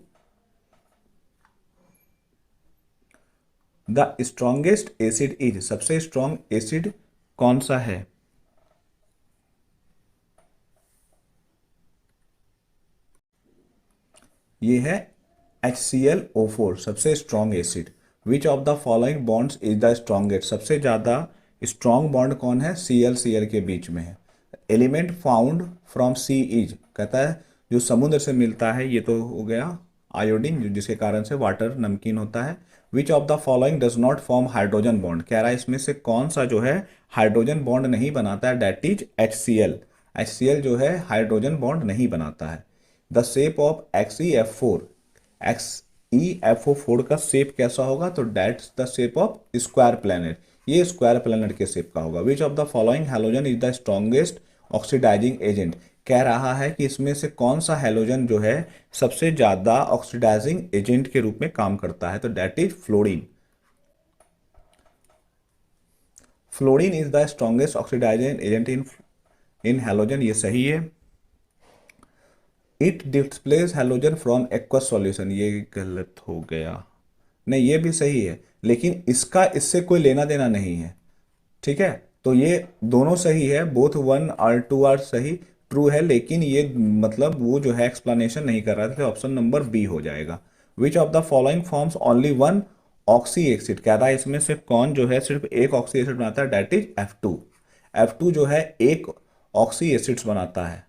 The strongest acid is, सबसे स्ट्रॉन्ग एसिड कौन सा है, ये है HClO4, सबसे strong acid. Which of the following bonds is the strongest, सबसे ज्यादा स्ट्रॉन्ग बॉन्ड कौन है, Cl के बीच में है। Element found from sea is, कहता है जो समुद्र से मिलता है, ये तो हो गया आयोडीन, जिसके कारण से वाटर नमकीन होता है। Which of the following does not form hydrogen bond, कह रहा है इसमें से कौन सा जो है हाइड्रोजन बॉन्ड नहीं बनाता है, डेट इज HCl। HCl जो है हाइड्रोजन बॉन्ड नहीं बनाता है। The shape of XeF4, XeFO4 का शेप कैसा होगा, तो that's the shape of square planet, ये स्क्वायर प्लैनेट के शेप का होगा। Which of the following halogen is the strongest oxidising agent, कह रहा है कि इसमें से कौन सा हैलोजन जो है सबसे ज्यादा ऑक्सीडाइजिंग एजेंट के रूप में काम करता है, तो that is fluorine. Fluorine is the strongest oxidising agent in halogen, ये सही है। It displace halogen from aqueous solution, ये गलत हो गया। नहीं, ये भी सही है, लेकिन इसका इससे कोई लेना देना नहीं है। ठीक है, तो ये दोनों सही है, बोथ 1 और 2 सही ट्रू है, लेकिन ये मतलब वो जो है एक्सप्लेनेशन नहीं कर रहा था, तो ऑप्शन नंबर बी हो जाएगा। विच of the following forms only one oxy acid, कह रहा है इसमें से कौन जो है सिर्फ एक ऑक्सी एसिड बनाता है, डेट इज F2। F2 जो है एक ऑक्सी एसिड्स बनाता है।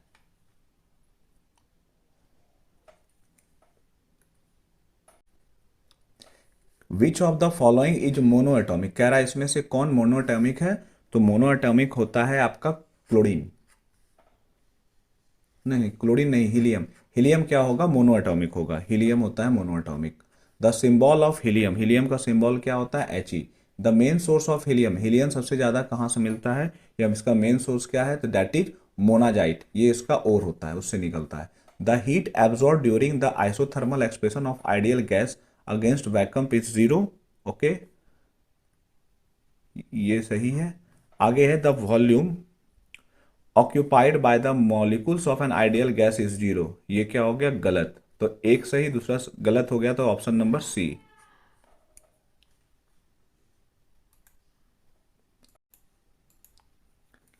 Which of the following is monoatomic, कह रहा है इसमें से कौन मोनोएटॉमिक है, तो मोनोएटॉमिक होता है आपका क्लोरीन। नहीं, क्लोरीन नहीं, हीलियम। हीलियम क्या होगा, मोनोएटॉमिक होगा, हीलियम होता है monoatomic. The symbol of helium, helium का सिंबल क्या होता है, He। The main source of helium, helium सबसे ज़्यादा कहाँ से मिलता है, या इसका मेन सोर्स क्या है, तो दैट इज मोनाजाइट, ये इसका ओर होता है, उससे निकलता है। The heat absorb during the isothermal expression of ideal gas against vacuum is zero. Okay, ये सही है। आगे है the volume occupied by the molecules of an ideal gas is zero, ये क्या हो गया, गलत। तो एक सही दूसरा गलत हो गया, तो ऑप्शन नंबर सी।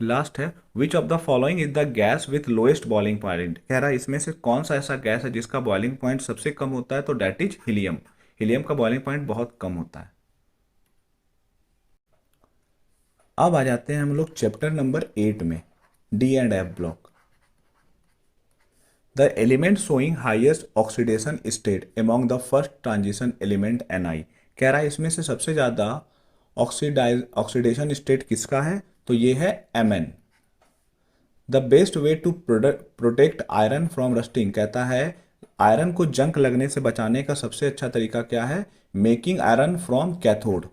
लास्ट है, which of the following is the gas with lowest boiling point, कह रहा है इसमें से कौन सा ऐसा गैस है जिसका बॉइलिंग पॉइंट सबसे कम होता है, तो डेट इज हीलियम। हीलियम का बॉइलिंग पॉइंट बहुत कम होता है। अब आ जाते हैं हम लोग चैप्टर नंबर 8 में, D&F block. The element showing highest oxidation state among the first transition element Ni, कह रहा है इसमें से सबसे ज़्यादा ऑक्सीडेशन स्टेट किसका है, तो ये है Mn। The best way to protect iron from rusting, कहता है आयरन को जंक लगने से बचाने का सबसे अच्छा तरीका क्या है, मेकिंग आयरन फ्रॉम कैथोड।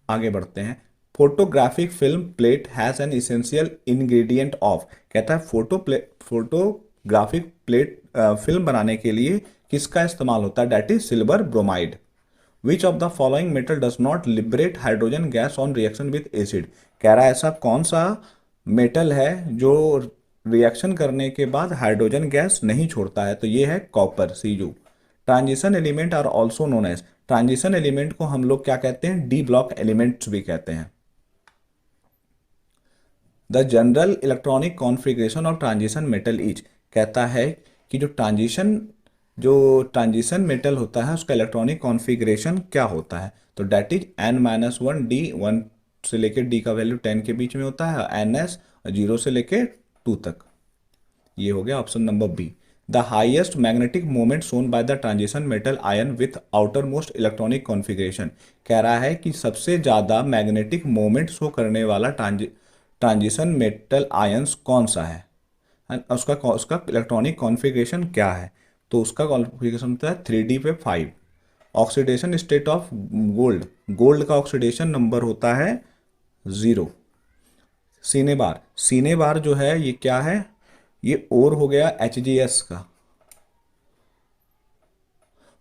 आगे बढ़ते हैं, photographic film plate has an essential ingredient of, कहता है फोटोग्राफिक प्लेट फिल्म बनाने के लिए किसका इस्तेमाल होता है, that is silver bromide. Which of the following metal does not liberate hydrogen gas on reaction with acid, कह रहा है ऐसा कौन सा मेटल है जो रिएक्शन करने के बाद हाइड्रोजन गैस नहीं छोड़ता है, तो ये है copper, Cu। Transition element are also known as, transition element को हम लोग क्या कहते हैं, डी ब्लॉक एलिमेंट्स भी कहते हैं। The general electronic configuration of transition metal is, कहता है कि जो ट्रांजिशन मेटल होता है उसका इलेक्ट्रॉनिक कॉन्फ़िगरेशन क्या होता है, तो डेट इज N-1 D, 1 से लेकर D का वैल्यू 10 के बीच में होता है, NS 0 से लेकर 2 तक। ये हो गया option number B. The highest magnetic moment shown by the transition metal ion with outermost electronic configuration, कह रहा है कि सबसे ज़्यादा मैग्नेटिक मोमेंट शो करने वाला ट्रांजिशन मेटल आयंस कौन सा है, उसका इलेक्ट्रॉनिक कॉन्फ़िगरेशन क्या है, तो उसका कॉन्फ़िगरेशन होता है 3d पे 5। Oxidation state of gold, gold का ऑक्सीडेशन नंबर होता है 0। सीने बार, सीने बार जो है ये क्या है, ये और हो गया HGS का।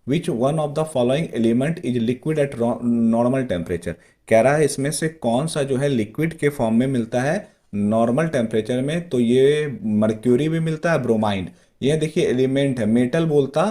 विच one of the following element is liquid at normal temperature, कह रहा है इसमें से कौन सा जो है लिक्विड के फॉर्म में मिलता है नॉर्मल टेम्परेचर में, तो ये मर्क्यूरी भी मिलता है, ब्रोमाइड। ये देखिए एलिमेंट है, मेटल बोलता,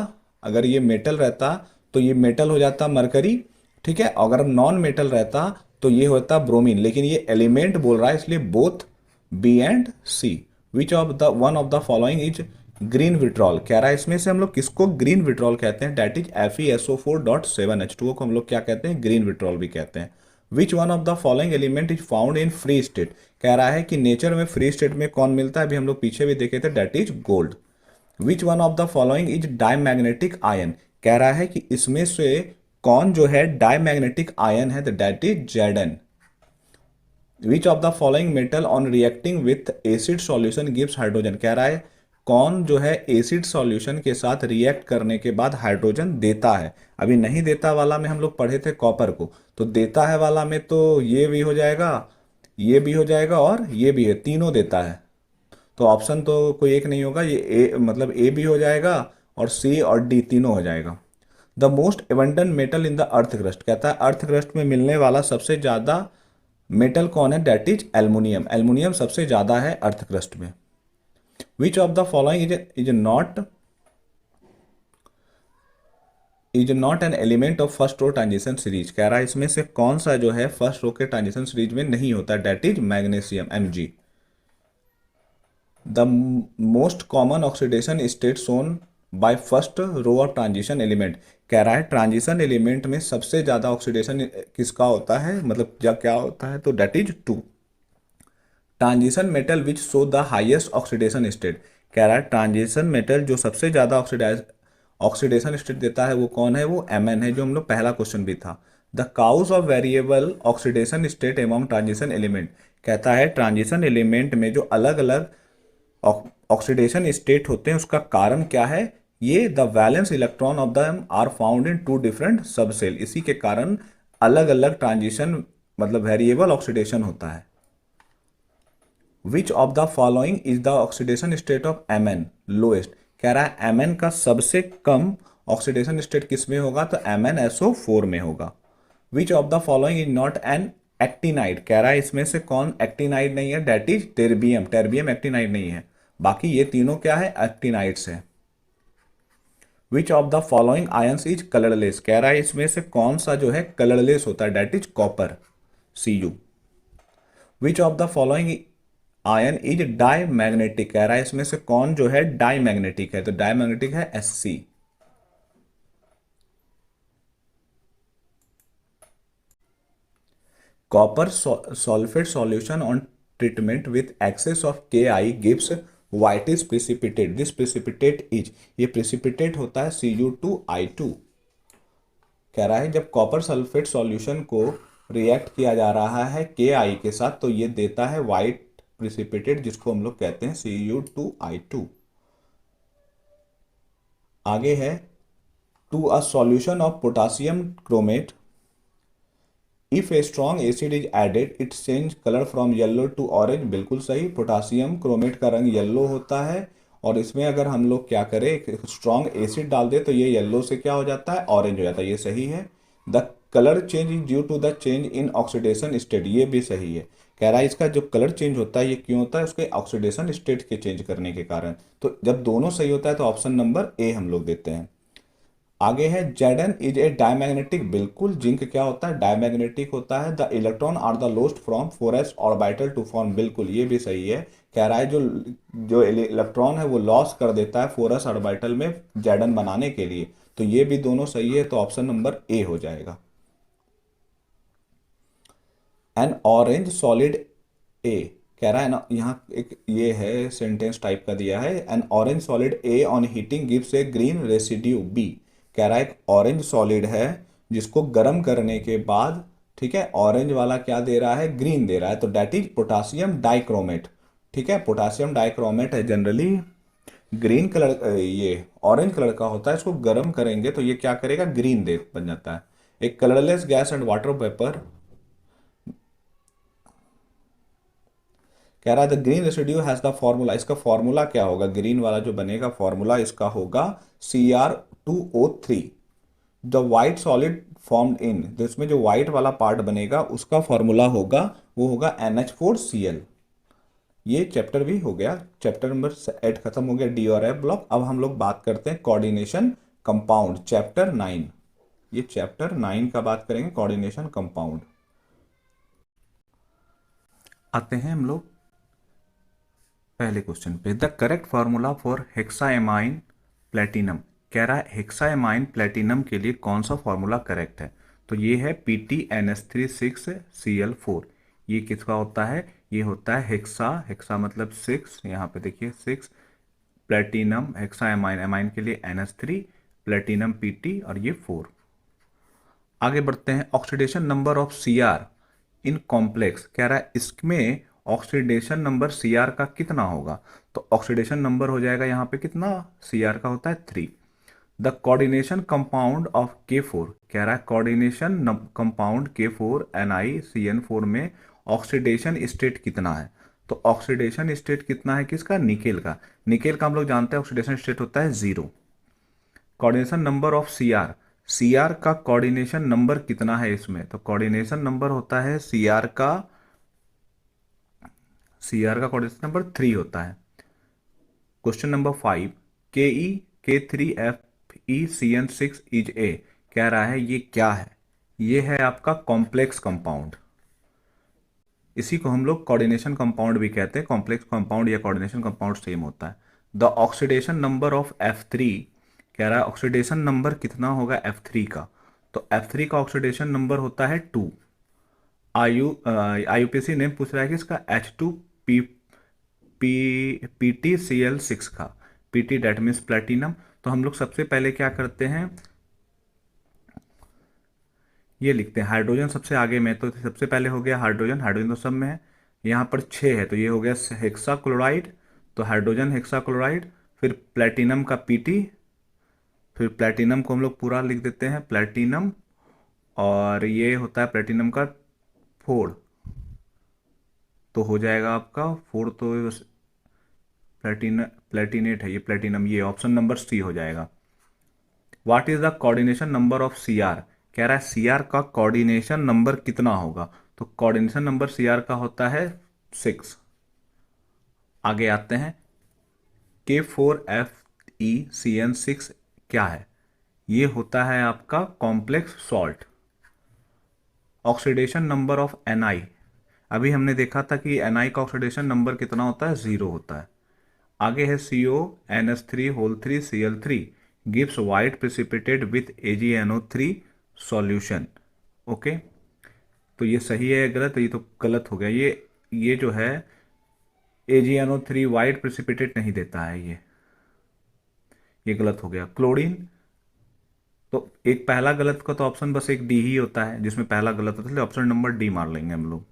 अगर ये मेटल रहता तो ये मेटल हो जाता मरकरी, ठीक है, अगर नॉन मेटल रहता तो ये होता ब्रोमीन, लेकिन ये एलिमेंट बोल रहा है इसलिए both B and C. Which of the one of the following is green vitriol, कह रहा है इसमें से हम लोग किसको ग्रीन विट्रॉल कहते हैं, डेट इज FeSO4.7H2O को हम लोग क्या कहते हैं, ग्रीन विट्रॉल भी कहते हैं। विच one of the following element is found in free state, कह रहा है कि नेचर में फ्री स्टेट में कौन मिलता है, अभी हम लोग पीछे भी देखे थे, that is gold. Which one of the following is diamagnetic ion, कह रहा है कि इसमें से कौन जो है डायमैग्नेटिक आयन है, that is Zn। Which of the following metal on reacting with acid solution gives hydrogen, कह रहा है कौन जो है एसिड सॉल्यूशन के साथ रिएक्ट करने के बाद हाइड्रोजन देता है। अभी नहीं देता वाला में हम लोग पढ़े थे कॉपर को, तो देता है वाला में तो ये भी हो जाएगा, ये भी हो जाएगा और ये भी है, तीनों देता है, तो ऑप्शन तो कोई एक नहीं होगा, ये ए मतलब ए भी हो जाएगा और सी और डी तीनों हो जाएगा। The most abundant metal in the earth crust, कहता है अर्थ क्रस्ट में मिलने वाला सबसे ज्यादा मेटल कौन है, डेट इज एल्युमिनियम, एल्युमिनियम सबसे ज्यादा है अर्थ क्रस्ट में। Which of the following is not an element of first row transition series, कह रहा है इसमें से कौन सा जो है फर्स्ट रो के ट्रांजिशन सीरीज में नहीं होता, that is magnesium Mg। The most common oxidation state shown by first row of transition element, कह रहा है ट्रांजिशन एलिमेंट में सबसे ज्यादा ऑक्सीडेशन किसका होता है, मतलब क्या होता है, तो that is 2। Transition metal which show the highest oxidation state, कह रहा है ट्रांजिशन मेटल जो सबसे ज्यादा ऑक्सीडेशन स्टेट देता है वो कौन है, वो Mn है, जो हम लोग पहला क्वेश्चन भी था। The cause of variable oxidation state among transition element, कहता है ट्रांजिशन एलिमेंट में जो अलग अलग ऑक्सीडेशन स्टेट होते हैं उसका कारण क्या है, ये the valence electron of the are found in 2 different subshell, इसी के कारण अलग अलग ट्रांजिशन मतलब वेरिएबल ऑक्सीडेशन होता है। Which of the following is the oxidation state of Mn lowest, कह रहा है Mn का सबसे कम ऑक्सीडेशन स्टेट किस में होगा, तो MnSO4 में होगा। Which of the following is not an actinide, कह रहा है इसमें से कौन एक्टिनाइड नहीं है, that is terbium, terbium actinide नहीं है, बाकी ये तीनों क्या है, एक्टिनाइड्स है। Which of the following ions is colourless, कह रहा है इसमें से कौन सा जो है कलरलेस होता है, that is copper Cu। Which of the following ion is diamagnetic, कह रहा है इसमें से कौन जो है डाई मैग्नेटिक है, तो डाई मैग्नेटिक है Sc। Copper sulphate solution on treatment with excess of Ki gives white is precipitate, this precipitate is, ये प्रिसिपिटेट होता है Cu2I2। कह रहा है जब कॉपर सल्फेट सॉल्यूशन को रिएक्ट किया जा रहा है Ki के साथ तो ये देता है व्हाइट प्रिसिपिटेट जिसको हम लोग कहते हैं Cu2I2। आगे है to a solution of potassium chromate if a strong acid is added it change colour from yellow to orange, बिल्कुल सही, पोटासियम क्रोमेट का रंग येलो होता है और इसमें अगर हम लोग क्या करें एक स्ट्रॉन्ग एसिड डाल दे तो ये येलो से क्या हो जाता है, ऑरेंज हो जाता है, ये सही है। The colour change is due to the change in oxidation state, ये भी सही है, कह रहा है इसका जो कलर चेंज होता है ये क्यों होता है, उसके ऑक्सीडेशन स्टेट के चेंज करने के कारण, तो जब दोनों सही होता है तो ऑप्शन नंबर ए हम लोग देते हैं। आगे है Zn इज ए डायमैग्नेटिक, बिल्कुल, जिंक क्या होता है, डायमैग्नेटिक होता है। The electron are the lost from 4s orbital to form, बिल्कुल ये भी सही है, कह रहा है जो जो इलेक्ट्रॉन है वो लॉस कर देता है 4s ऑर्बिटल में Zn बनाने के लिए, तो ये भी दोनों सही है, तो ऑप्शन नंबर ए हो जाएगा। एन ऑरेंज सॉलिड ए, कह रहा है ना यहाँ एक ये है सेंटेंस टाइप का दिया है, an orange solid A on heating gives a green residue B, कह रहा है एक ऑरेंज सॉलिड है जिसको गर्म करने के बाद, ठीक है, ऑरेंज वाला क्या दे रहा है, ग्रीन दे रहा है, तो डेट इज पोटासियम डाइक्रोमेट, ठीक है, पोटासियम डाइक्रोमेट है जनरली ग्रीन कलर, ये ऑरेंज कलर का होता है, इसको गर्म करेंगे तो ये क्या करेगा, ग्रीन दे बन जाता है। एक colourless gas and water vapour, कह रहा है the green residue has the formula, इसका फॉर्मूला क्या होगा, ग्रीन वाला जो बनेगा फॉर्मूला इसका होगा Cr2O3। The white solid formed in, तो इसमें जो वाइट वाला पार्ट बनेगा उसका फॉर्मूला होगा वो होगा NH4Cl। ये चैप्टर भी हो गया, चैप्टर नंबर 8 खत्म हो गया, डी और एफ ब्लॉक। अब हम लोग बात करते हैं कोऑर्डिनेशन कंपाउंड, चैप्टर 9, ये चैप्टर 9 का बात करेंगे, कोऑर्डिनेशन कंपाउंड। आते हैं हम लोग पहले क्वेश्चन पे, the correct formula for hexaamine platinum, कह रहा है हेक्साएमाइन प्लेटिनम के लिए कौन सा फार्मूला करेक्ट है, तो ये है PTNS36Cl4, ये किसका होता है, ये होता है हेक्सा, हेक्सा मतलब 6, यहाँ पे देखिए 6, प्लेटिनम हेक्साएमाइन, एमाइन के लिए NH3, प्लेटिनम PT और ये 4। आगे बढ़ते हैं, oxidation number of Cr in complex, कह रहा है इसमें ऑक्सीडेशन नंबर Cr का कितना होगा, तो ऑक्सीडेशन नंबर हो जाएगा यहाँ पे कितना, Cr का होता है 3। The coordination compound of K4, कह रहा है कोऑर्डिनेशन कंपाउंड K4 NiCN4 में ऑक्सीडेशन स्टेट कितना है, तो ऑक्सीडेशन स्टेट कितना है किसका, निकेल का, निकेल का हम लोग जानते हैं ऑक्सीडेशन स्टेट होता है 0। Coordination number of Cr, Cr का कोऑर्डिनेशन नंबर कितना है इसमें? तो कोऑर्डिनेशन नंबर होता है Cr का कोऑर्डिनेशन नंबर 3 होता है। Question number 5, Ke3Fe is a, कह रहा है ये क्या है? ये है आपका कॉम्प्लेक्स कंपाउंड। इसी को हम लोग कोऑर्डिनेशन कंपाउंड भी कहते हैं। कॉम्प्लेक्स कंपाउंड या कोऑर्डिनेशन कंपाउंड सेम होता है। The oxidation number of F3, कह रहा है ऑक्सीडेशन नंबर कितना होगा F3 का? तो F3 का ऑक्सीडेशन नंबर होता है 2। IUPAC ने पूछ रहा है कि इसका H2P PTCl6 का। PT that means platinum. तो हम लोग सबसे पहले क्या करते हैं, ये लिखते हैं हाइड्रोजन सबसे आगे में। तो सबसे पहले हो गया हाइड्रोजन, हाइड्रोजन तो सब में है। यहाँ पर 6 है तो ये हो गया हेक्सा क्लोराइड, तो हाइड्रोजन हेक्सा क्लोराइड। फिर प्लेटिनम का PT, फिर प्लेटिनम को हम लोग पूरा लिख देते हैं प्लेटिनम, और ये होता है प्लेटिनम का 4, तो हो जाएगा आपका 4। तो प्लेटिनेट है ये प्लेटिनम, ये ऑप्शन नंबर C हो जाएगा। What is the coordination number of Cr, कह रहा है Cr का कोऑर्डिनेशन नंबर कितना होगा? तो कोऑर्डिनेशन नंबर Cr का होता है 6। आगे आते हैं, K4FeCN6 क्या है? ये होता है आपका complex salt. Oxidation number of Ni, अभी हमने देखा था कि Ni का ऑक्सीडेशन नंबर कितना होता है? 0 होता है। आगे है CONS3 gives white precipitate with AgNO3 solution. Okay, तो ये सही है गलत? ये तो गलत हो गया। ये जो है AgNO3 वाइट प्रिसिपिटेट नहीं देता है, ये गलत हो गया। क्लोरीन, तो एक पहला गलत का तो ऑप्शन बस एक डी ही होता है जिसमें पहला गलत होता है, इसलिए ऑप्शन नंबर डी मार लेंगे हम लोग।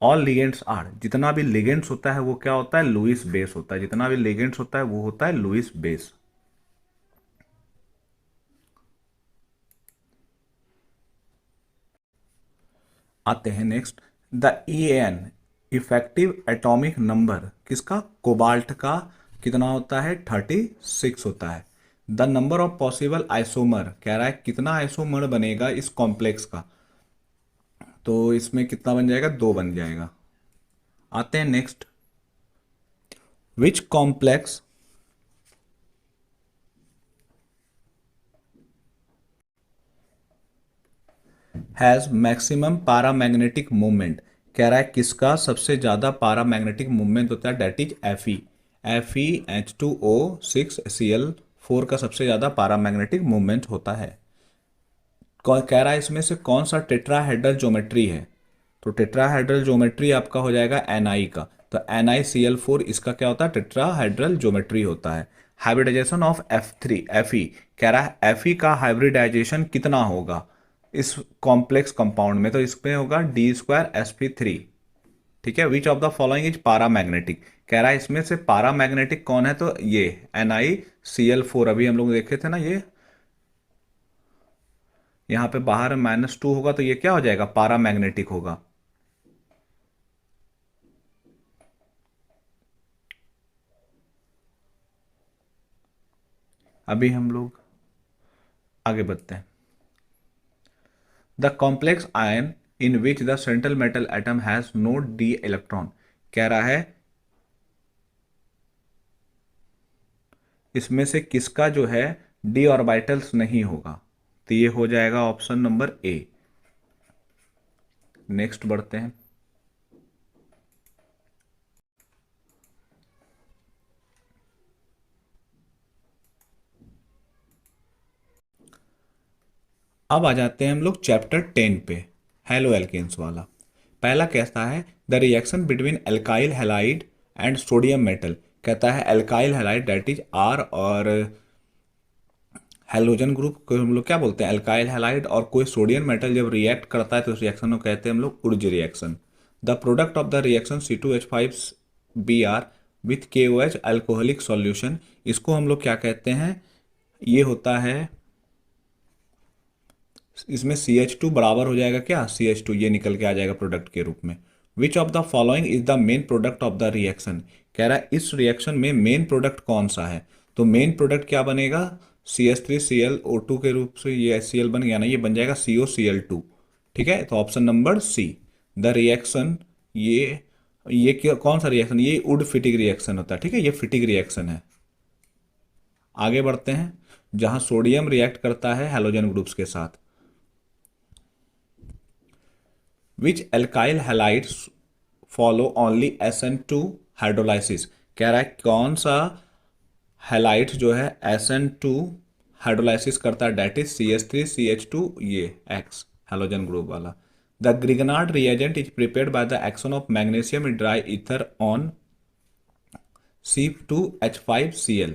ऑल लिगेंड्स आर, जितना भी लिगेंड्स होता है वो क्या होता है? लुईस बेस होता है। जितना भी लिगेंड्स होता है वो होता है लुईस बेस। आते हैं next, the EN effective atomic number किसका? कोबाल्ट का कितना होता है? 36 होता है। The number of possible isomer, कह रहा है कितना आइसोमर बनेगा इस कॉम्प्लेक्स का? तो इसमें कितना बन जाएगा? 2 बन जाएगा। आते हैं next, which complex has maximum paramagnetic movement, कह रहा है किसका सबसे ज्यादा पारामैग्नेटिक मूवमेंट होता है? डेट इज Fe H2O6Cl4 का सबसे ज्यादा पारामैग्नेटिक मूवमेंट होता है। कह रहा है इसमें से कौन सा टेट्राहेड्रल ज्योमेट्री है? तो टेट्राहेड्रल ज्योमेट्री आपका हो जाएगा Ni का। तो NiCl4 इसका क्या होता है? टेट्राहेड्रल ज्योमेट्री होता है। हाइब्रिडाइजेशन ऑफ Fe, कह रहा है Fe का हाइब्रिडाइजेशन कितना होगा इस कॉम्प्लेक्स कंपाउंड में? तो इसमें होगा D2sp3। ठीक है। Which of the following is paramagnetic, कह रहा है इसमें से पारामैग्नेटिक कौन है? तो ये NiCl4, अभी हम लोग देखे थे ना, ये यहाँ पे बाहर -2 होगा तो ये क्या हो जाएगा? पारामैग्नेटिक होगा। अभी हम लोग आगे बढ़ते हैं। The complex ion in which the central metal atom has no d electron, कह रहा है इसमें से किसका जो है d ऑर्बिटल्स नहीं होगा? तो ये हो जाएगा ऑप्शन नंबर A। नेक्स्ट बढ़ते हैं। अब आ जाते हैं हम लोग चैप्टर 10 पे, हेलो एल्केन्स वाला। पहला कहता है the reaction between alkyl halide and sodium metal, कहता है alkyl halide that is R और हेलोजन ग्रुप को हम लोग क्या बोलते हैं? Alkyl halide. और कोई सोडियम मेटल जब रिएक्ट करता है तो उस रिएक्शन को कहते हैं हम लोग Wurtz reaction. The product of the reaction C2H5Br with KOH alcoholic solution, इसको हम लोग क्या कहते हैं? ये होता है, इसमें CH2 बराबर हो जाएगा क्या? CH2 ये निकल के आ जाएगा प्रोडक्ट के रूप में। Which of the following is the main product of the reaction, कह रहा है इस रिएक्शन में मेन प्रोडक्ट कौन सा है? तो मेन प्रोडक्ट क्या बनेगा? CH3Cl O2 के रूप से ये HCl बन गया ना, ये बन जाएगा COCl2। ठीक है, तो option number C. The reaction, ये क्या, कौन सा रिएक्शन, ये वुड फिटिंग रिएक्शन होता है। ठीक है, ये फिटिंग रिएक्शन है। आगे बढ़ते हैं, जहां सोडियम रिएक्ट करता है हैलोजन ग्रुप्स के साथ। Which alkyl halides follow only SN2 hydrolysis. कह रहा है कौन सा हैलाइड जो है SN2 हाइड्रोलाइसिस करता है, डेट इज CH3CH2, ये X हैलोजन ग्रुप वाला। The Grignard reagent is prepared by the action of magnesium dry ether on C2H5Cl।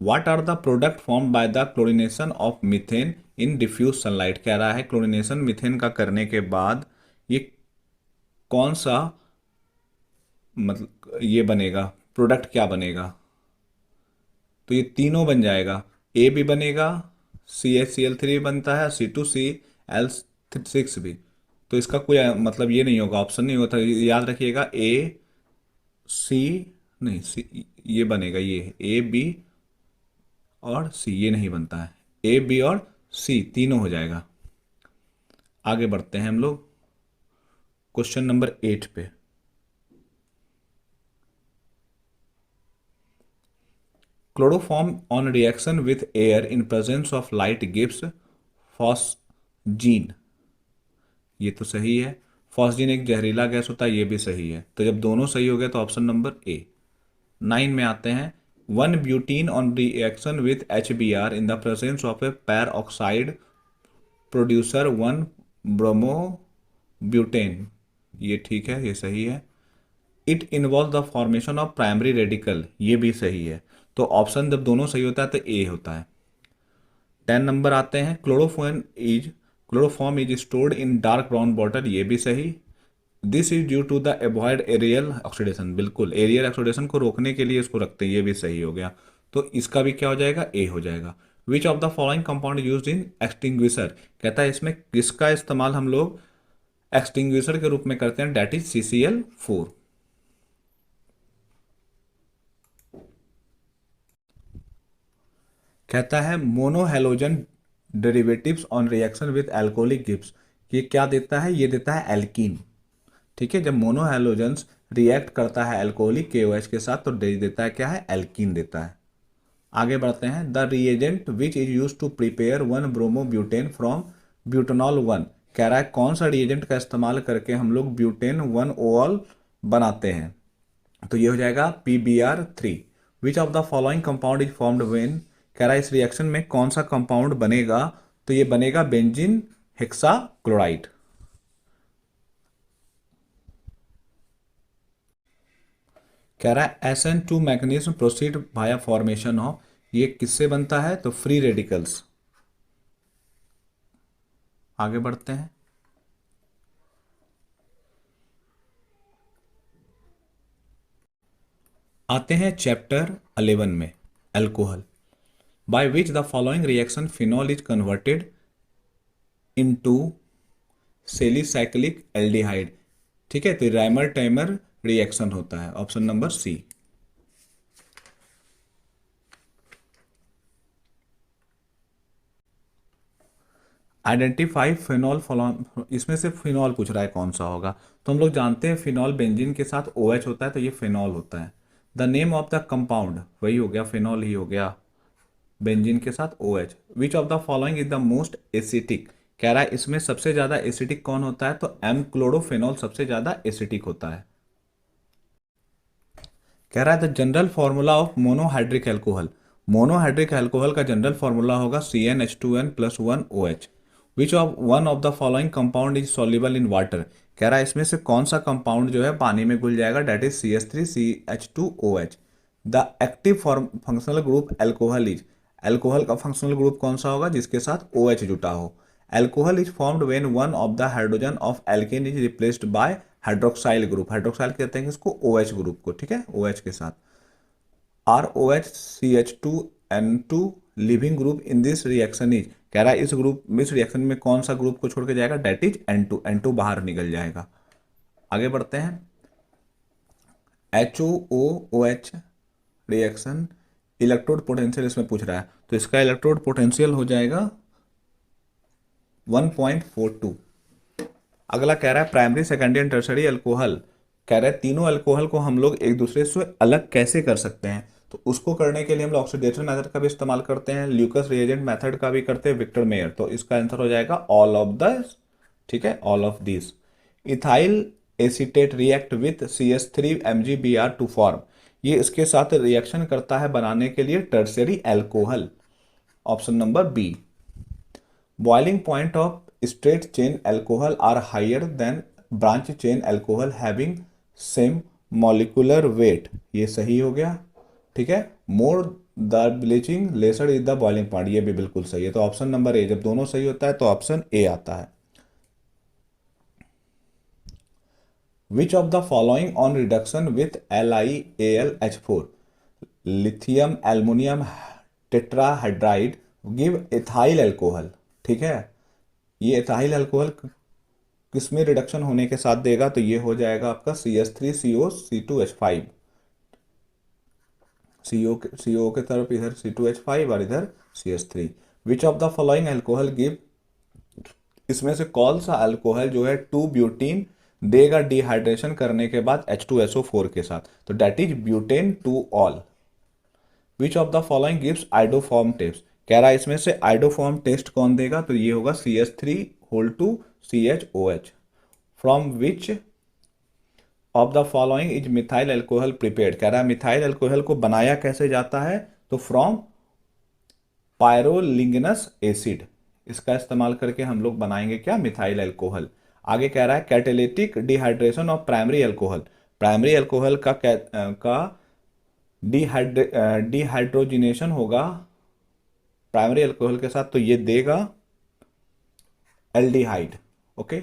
What are the product formed by the chlorination of methane in diffuse sunlight। कह रहा है क्लोरिनेशन मीथेन का करने के बाद ये कौन सा, मतलब ये बनेगा, प्रोडक्ट क्या बनेगा, तो ये तीनों बन जाएगा। ए भी बनेगा, CHCl3 बनता है, C2Cl6 भी। तो इसका कोई मतलब ये नहीं होगा, ऑप्शन नहीं होता, याद रखिएगा। ए सी नहीं, सी ये बनेगा, ये ए बी और सी ये नहीं बनता है, ए बी और सी तीनों हो जाएगा। आगे बढ़ते हैं हम लोग क्वेश्चन नंबर 8 पे। Chloroform on reaction with air in presence of light gives phosgene. ये तो सही है, फॉस्जीन एक जहरीला गैस होता है, ये भी सही है। तो जब दोनों सही हो गए तो ऑप्शन नंबर ए। 9 में आते हैं, one butene on reaction with HBr in the presence of a peroxide producer one bromo butane. ये ठीक है, ये सही है। It involve the formation of primary radical, ये भी सही है। तो ऑप्शन जब दोनों सही होता है तो ए होता है। 10 नंबर आते हैं, chloroform is stored in dark brown bottle, ये भी सही। This is due to the avoid aerial oxidation, बिल्कुल एरियल ऑक्सीडेशन को रोकने के लिए इसको रखते हैं, ये भी सही हो गया। तो इसका भी क्या हो जाएगा, ए हो जाएगा। विच of the following compound use in extinguisher. कहता है इसमें किसका इस्तेमाल हम लोग एक्सटिंग्विशर के रूप में करते हैं, डेट इज CCl4। कहता है monohalogen derivatives on reaction with alcoholic gives. ये क्या देता है, ये देता है एल्कीन। ठीक है, जब मोनोहेलोजेंस रिएक्ट करता है एल्कोहलिक KOH के साथ तो दे देता है क्या है, एल्कीन देता है। आगे बढ़ते हैं, the reagent which is use to prepare one bromo butane from butanol 1। कह रहा है कौन सा रिएजेंट का इस्तेमाल करके हम लोग ब्यूटेन 1 बनाते हैं, तो ये हो जाएगा PBr3। Which of the following compound is formed when. कह रहा है इस रिएक्शन में कौन सा कंपाउंड बनेगा, तो ये बनेगा बेंजीन हेक्साक्लोराइड। कह रहा है SN2 magnesium proceed via formation of, ये किससे बनता है, तो फ्री रेडिकल्स। आगे बढ़ते हैं, आते हैं चैप्टर 11 में, alcohol. By which the following reaction phenol is converted into salicylic aldehyde. ठीक है, तो राइमर टाइमर रिएक्शन होता है, option number C. Identify phenol following, इसमें से फिनॉल पूछ रहा है कौन सा होगा, तो हम लोग जानते हैं फिनॉल बेंजीन के साथ OH होता है, तो ये फिनॉल होता है। The name of the compound वही हो गया, फिनॉल ही हो गया, बेंजीन के साथ OH। Which of the following is the most acetic. कह रहा है इसमें सबसे ज्यादा एसिटिक कौन होता है, तो M क्लोरोफिनॉल सबसे ज्यादा एसिटिक होता है। कह रहा है the general formula of monohydric alcohol. Monohydric alcohol का जनरल फॉर्मूला होगा CnH2n+1OH। Which of one of the following compound is soluble in water. कह रहा है इसमें से कौन सा कंपाउंड जो है पानी में घुल जाएगा, that is CH3CH2OH। The active functional group alcohol is, alcohol का फंक्शनल ग्रुप कौन सा होगा, जिसके साथ OH जुटा हो। Alcohol is formed when one of the hydrogen of alkane is replaced by hydroxyl group. Hydroxyl कहते हैं इसको, OH ग्रुप को। ठीक है, OH के साथ ROHCH2N2 leaving group in this reaction is. कह रहा है इस रिएक्शन में कौन सा ग्रुप को छोड़ के जाएगा, डेट इज N2 बाहर निकल जाएगा। आगे बढ़ते हैं, HOOOH रिएक्शन इलेक्ट्रोड पोटेंशियल इसमें पूछ रहा है, तो इसका इलेक्ट्रोड पोटेंशियल हो जाएगा 1.42। अगला कह रहा है primary secondary and tertiary alcohol, कह रहा है तीनों अल्कोहल को हम लोग एक दूसरे से अलग कैसे कर सकते हैं। तो उसको करने के लिए हम लोग ऑक्सीडेशन मेथड का भी इस्तेमाल करते हैं, ल्यूकस रिएजेंट मेथड का भी करते हैं, विक्टर मेयर। तो इसका आंसर हो जाएगा ऑल ऑफ द, ठीक है, all of this. Ethyl acetate react with CH3 MgBr to form, ये इसके साथ रिएक्शन करता है बनाने के लिए tertiary alcohol, option number B. Boiling point of straight chain alcohol are higher than branch chain alcohol having same molecular weight, ये सही हो गया, ठीक है। More the bleaching lesser is the boiling point, ये भी बिल्कुल सही है। तो ऑप्शन नंबर ए, जब दोनों सही होता है तो ऑप्शन ए आता है। Which of the following on reduction with LiAlH4, lithium aluminium tetrahydride give ethyl alcohol, ठीक है, ये एथाइल अल्कोहल किस में रिडक्शन होने के साथ देगा, तो ये हो जाएगा आपका CH3CO C2H5, CO के तरफ इधर C2H5 और इधर CH3। Which of the following alcohol give, इसमें से कौन सा अल्कोहल जो है 2 ब्यूटीन देगा डिहाइड्रेशन करने के बाद H2SO4 के साथ, तो that is butane 2 ol. Which of the following gives iodoform test, कह रहा है इसमें से आइडोफॉर्म टेस्ट कौन देगा, तो ये होगा CH3 2CHOH। From which of the following is methyl alcohol prepared, कह रहा है मिथाइल अल्कोहल को बनाया कैसे जाता है, तो फ्रॉम पायरोलिग्नस एसिड, इसका इस्तेमाल करके हम लोग बनाएंगे क्या, मिथाइल अल्कोहल। आगे कह रहा है catalytic dehydration of primary alcohol, primary alcohol का डिहाइड्रोजिनेशन होगा प्राइमरी अल्कोहल के साथ, तो ये देगा एल्डिहाइड, ओके।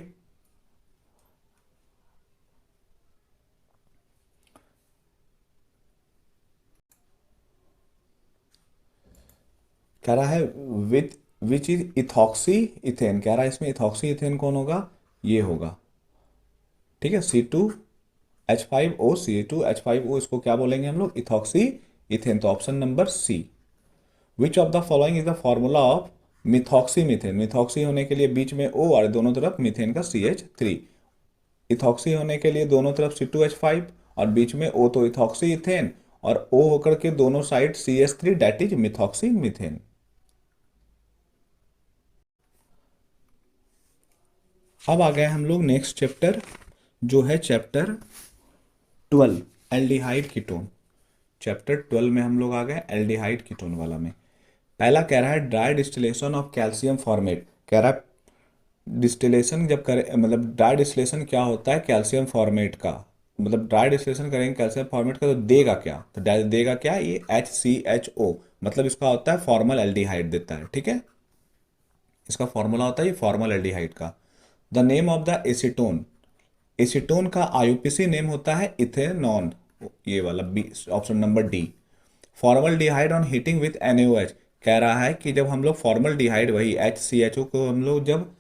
कह रहा है with which is ethoxy ethane, कह रहा है इसमें इथॉक्सी इथेन कौन होगा, ये होगा, ठीक है, C2H5O C2H5O, इसको क्या बोलेंगे हम लोग, इथॉक्सी इथेन, तो option number C. Which of the following is the formula of methoxy methane, methoxy होने के लिए बीच में O और दोनों तरफ मीथेन का CH3, इथॉक्सी होने के लिए दोनों तरफ C2H5 और बीच में O, तो इथॉक्सी इथेन, और O होकर के दोनों side CH3, that is methoxy methane. अब आ गए हम लोग नेक्स्ट चैप्टर, जो है चैप्टर 12 एल्डिहाइड कीटोन। चैप्टर 12 में हम लोग आ गए एल्डिहाइड कीटोन वाला में। पहला कह रहा है dry distillation of calcium formate, कह रहा है डिस्टिलेशन जब करें, मतलब ड्राई डिस्टिलेशन क्या होता है कैल्शियम फॉर्मेट का, मतलब ड्राई डिस्टिलेशन करेंगे कैल्शियम फॉर्मेट का, तो देगा क्या, तो देगा क्या, ये HCHO, मतलब इसका होता है फॉर्मल एल्डिहाइड देता है, ठीक है, इसका फॉर्मूला होता है ये फॉर्मल एल्डिहाइड का। The name of the acetone, acetone का IUPAC नेम होता है इथेनॉन, ये वाला B, option number D. Formaldehyde on heating with NaOH, कह रहा है कि जब हम लोग फॉर्मल डिहाइड वही HCHO को हम लोग जब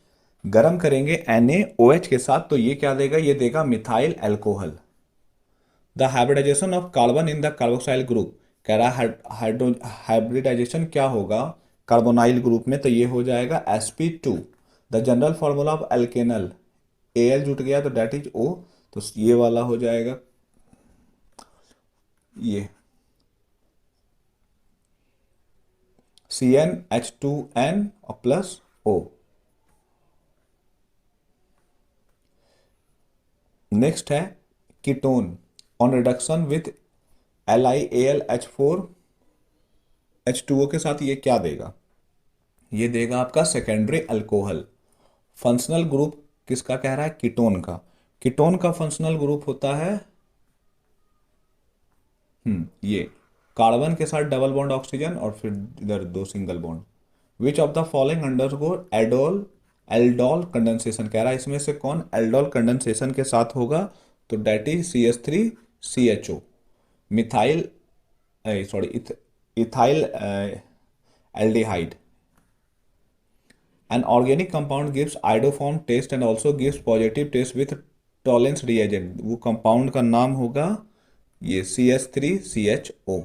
गर्म करेंगे NaOH के साथ, तो ये क्या देगा, ये देगा methyl alcohol. The hybridisation of carbon in the carboxyl group, कह रहा है हाइब्रिडाइजेशन क्या होगा कार्बोनाइल ग्रुप में, तो ये हो जाएगा sp2। The general formula of alkanal, Al जुट गया तो डेट इज O, तो ये वाला हो जाएगा ये CnH2n और प्लस O। नेक्स्ट है ketone on reduction with LiAlH4 H2O के साथ, ये क्या देगा, ये देगा आपका सेकेंडरी अल्कोहल। फंक्शनल ग्रुप किसका कह रहा है, कीटोन का, कीटोन का फंक्शनल ग्रुप होता है ये कार्बन के साथ डबल बॉन्ड ऑक्सीजन और फिर इधर 2 single bond. Which of the following undergo Adol aldol condensation, कह रहा है इसमें से कौन एल्डोल कंडेंसेशन के साथ होगा, तो that is CH3CHO, methyl sorry ethyl aldehyde. An organic compound gives iodoform taste and also gives positive taste with Tollens reagent, वो कंपाउंड का नाम होगा ये CH3CHO,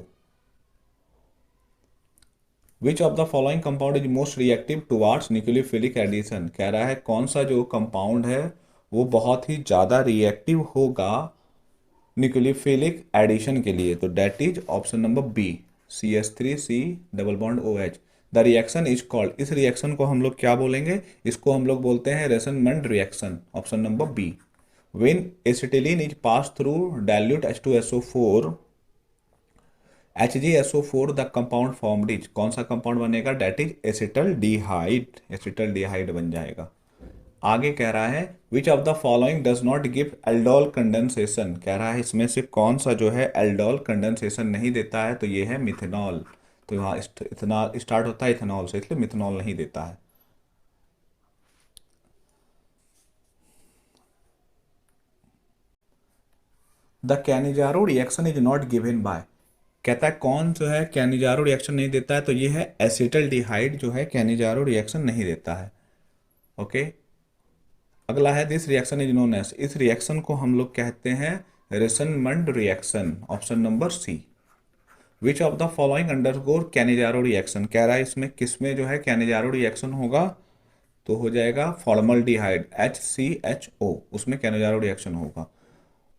which of the following compound is most reactive towards nucleophilic addition, कह रहा है कौन सा जो कंपाउंड है वो बहुत ही ज़्यादा रिएक्टिव होगा न्यूक्लियोफिलिक एडिशन के लिए, तो that is option number B, CH3C double bond OH। The reaction is called, इस रिएक्शन को हम लोग क्या बोलेंगे, इसको हम लोग बोलते हैं Rosenmund reaction, option number B. When acetylene is pass through dilute H2SO4 HgSO4 the compound formed is, कौन सा कंपाउंड बनेगा, डेट इज एसिटल्डिहाइड, एसिटल्डिहाइड बन जाएगा। आगे कह रहा है which of the following does not give aldol condensation, कह रहा है इसमें से कौन सा जो है एल्डोल कंडेंसेशन नहीं देता है, तो ये है मिथेनॉल। तो यहाँ इतना स्टार्ट होता है इथेनॉल से, इसलिए मिथेनॉल नहीं देता है। The Cannizzaro reaction is not given by, कहता है कौन जो है कैनिजारो रिएक्शन नहीं देता है, तो ये है एसिटल्डिहाइड जो है कैनिजारो रिएक्शन नहीं देता है। ओके, अगला है this reaction is known as, इस रिएक्शन को हम लोग कहते हैं Rosenmund reaction, option number C. Which of the following undergo Cannizzaro reaction, कह रहा है इसमें किसमें जो है कैनिजारो रिएक्शन होगा, तो हो जाएगा फॉर्मल्डिहाइड HCHO, उसमें कैनिजारो रिएक्शन होगा।